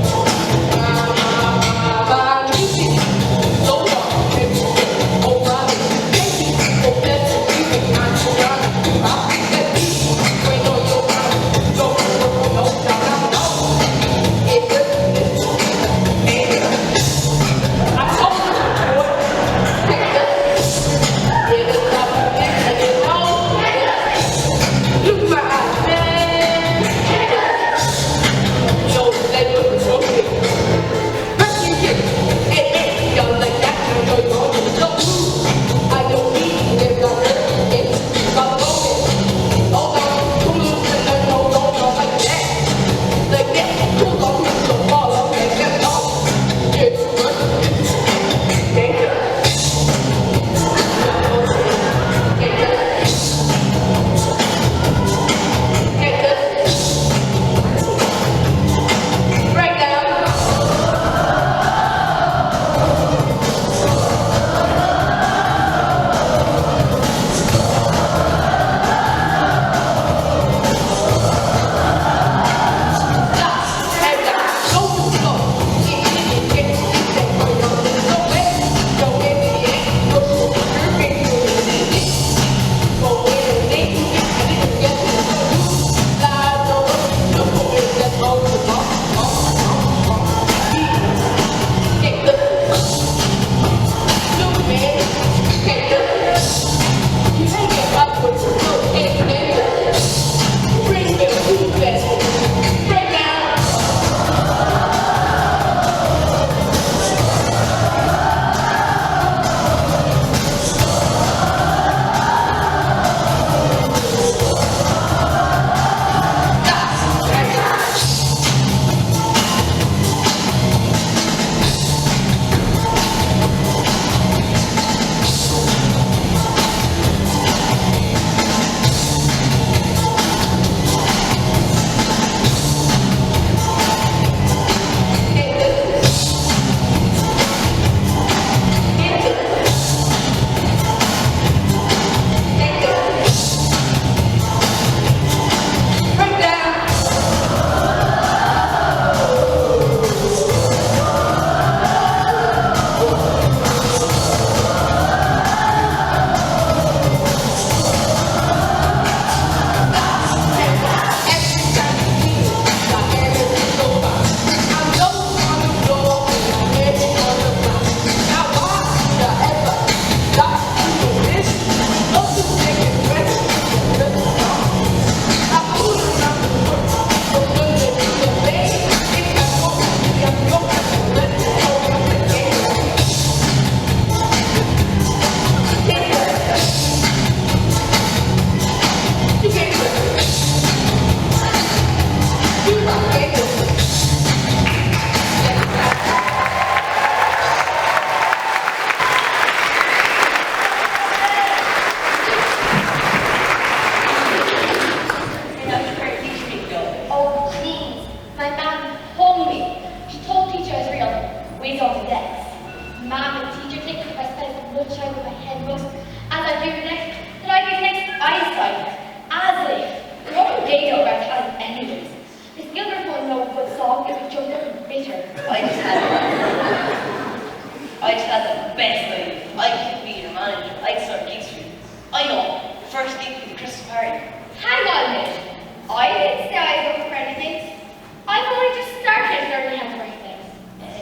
S9: I know. The first week of the Christmas party.
S4: Hang on a minute. I didn't say I was looking for anything. I've only just started learning how to write things.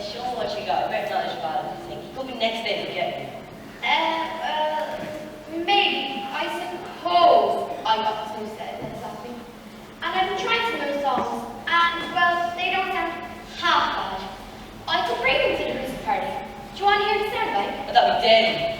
S9: Show him what you got. I better knowledge about it. I think. He could be next day to get you.
S4: Maybe. I suppose I got some set last week. And I've been trying some of those songs, and, well, they don't sound half bad. I could bring them to the Christmas party. Do you want to hear what they sound like?
S9: But that'd be dead.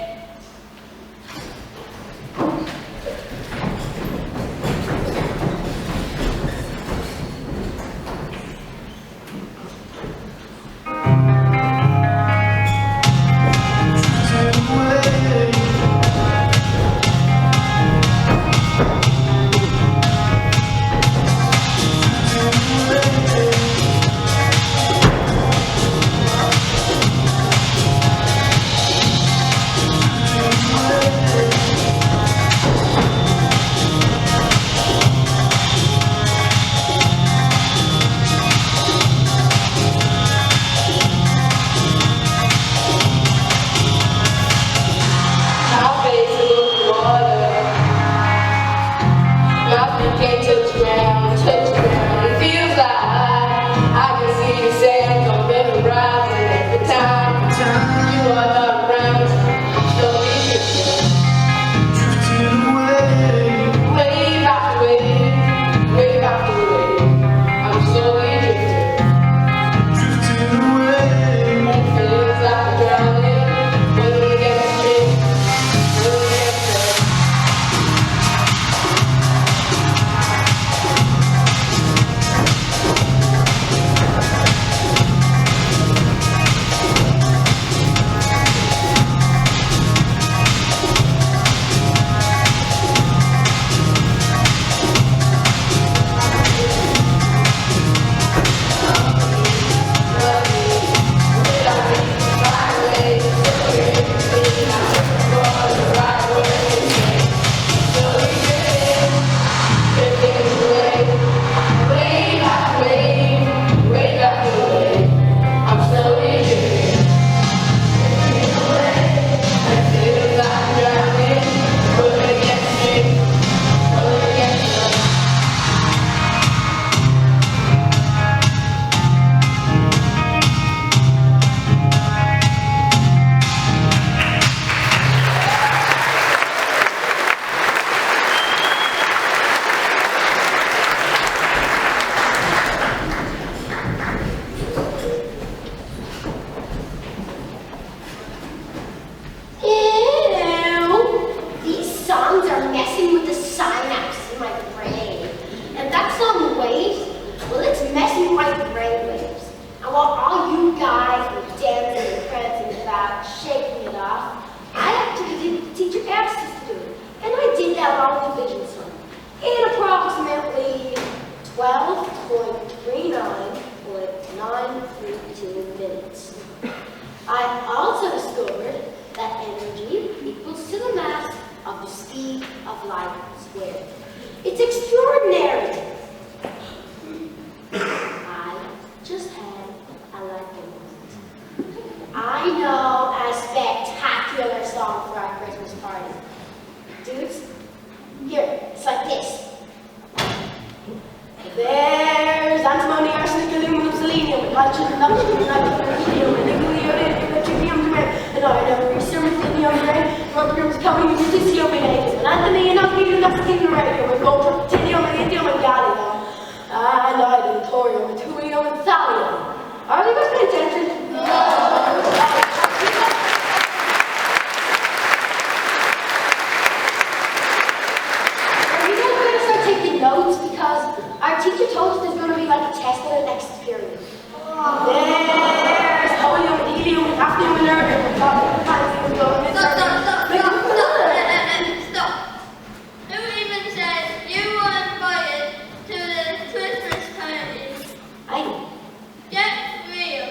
S5: Get real.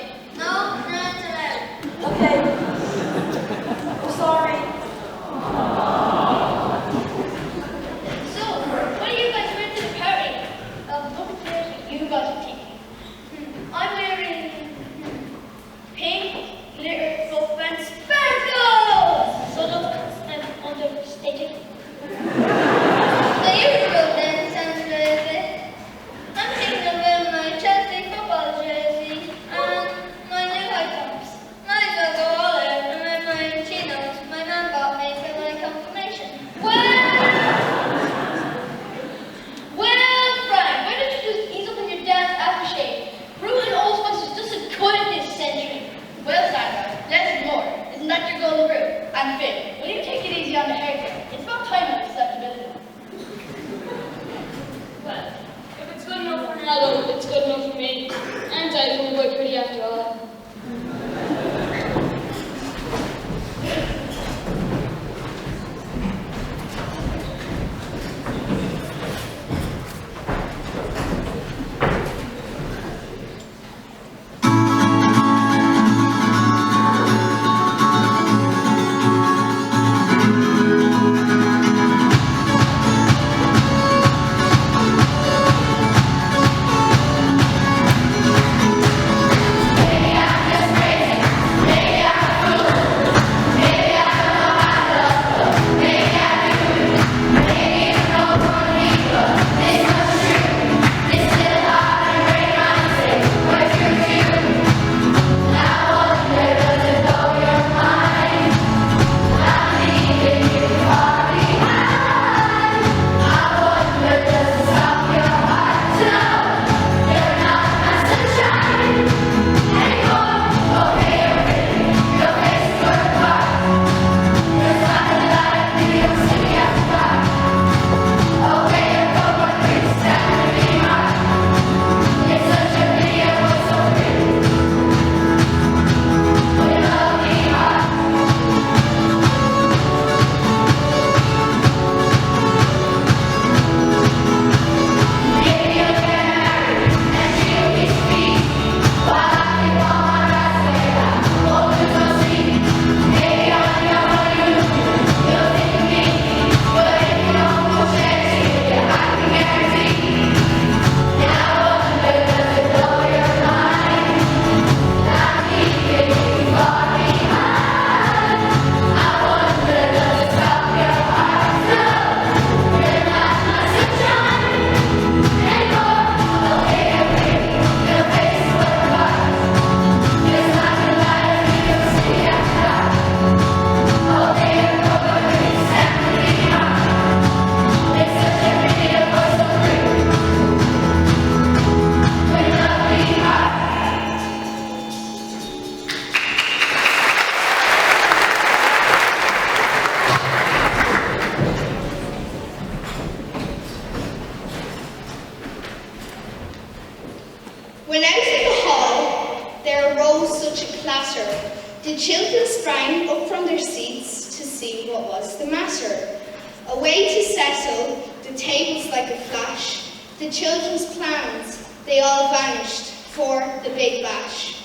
S10: matter. The children sprang up from their seats to see what was the matter. Away to settle the tables like a flash. The children's plans, they all vanished for the big bash.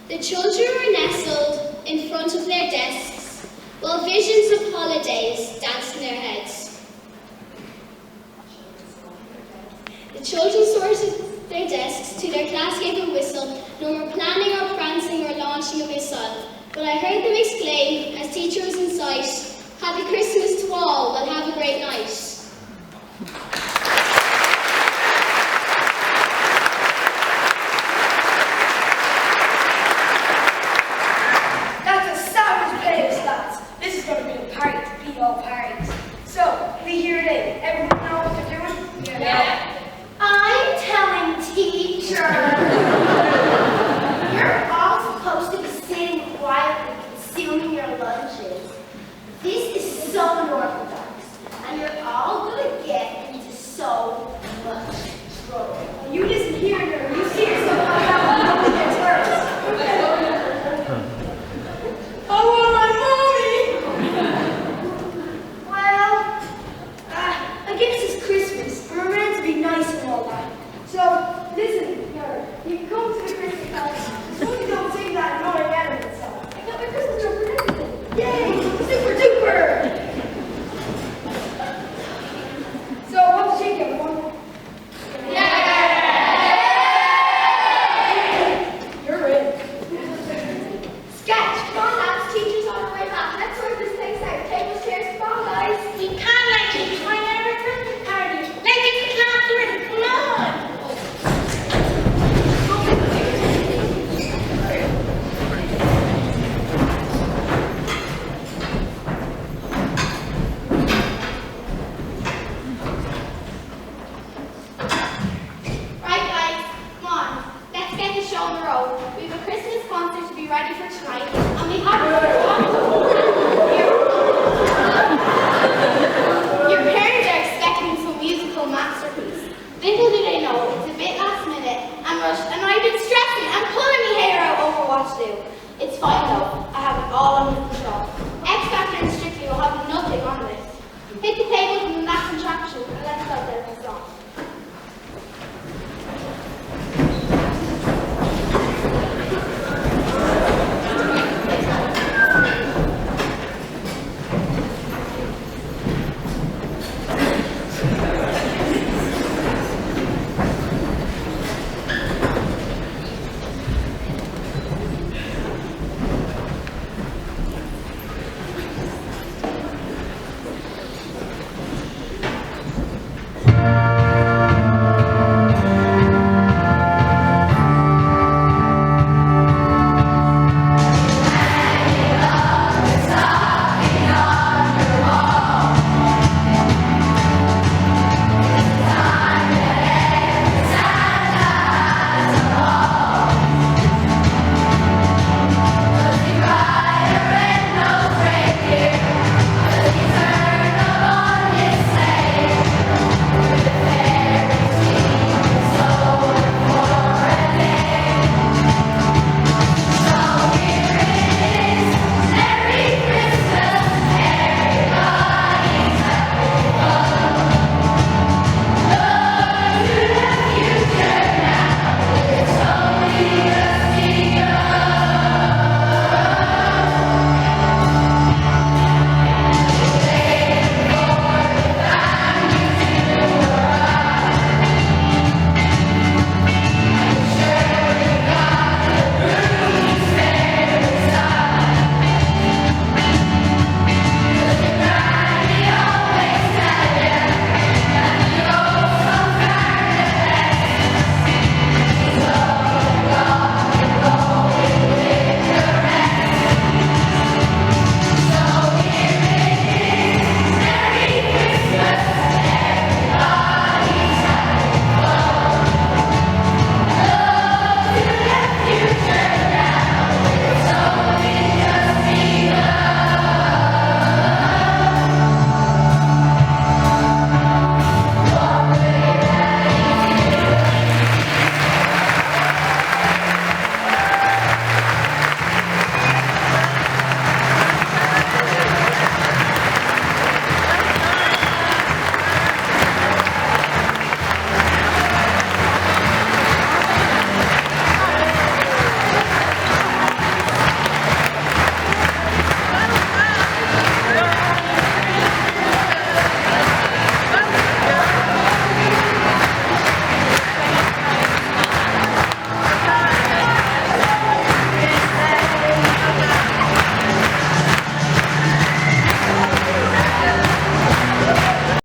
S1: The children were nestled in front of their desks, while visions of holidays danced in their heads. The children sorted their desks till their class gave a whistle. No more planning or prancing or launching a missile. But I heard them exclaim, as teacher was in sight, "Happy Christmas to all, well have a great night."
S7: That's a savage play of stats. This is going to be a party to beat all parties. So, we here today. Everyone know what they're doing?
S2: Yeah. I'm telling teacher. You're all supposed to be sitting quietly consuming your lunches. This is so unorthodox, and you're all going to get into so much trouble.
S7: You listen here, girl. You see yourself out with your turns. I want my mommy! Well, I guess it's Christmas, and we're meant to be nice and all that. So, listen, you can come to the Christmas party. Just want to go sing that annoying element song. I got my Christmas tree for everything. Yay! Super duper! So, what's the shake, everyone? You're in.
S2: Sketch, come on lads, teacher's on her way back. Let's sort this place out. Tables, chairs, come on guys.
S5: We can't let you join our Christmas party. Let's get the class in. Come on.
S2: Right guys, come on. Let's get the show on the road. We have a Christmas concert to be ready for tonight, and we have Your parents are expecting some musical masterpiece. Little do they know, it's a bit last minute and rushed, and I've been stressing and pulling my hair out over what to do. It's fine though, I have it all under control. X Factor and Strictly will have nothing on this. Hit the tables and the max contraction, and let's go there for a song.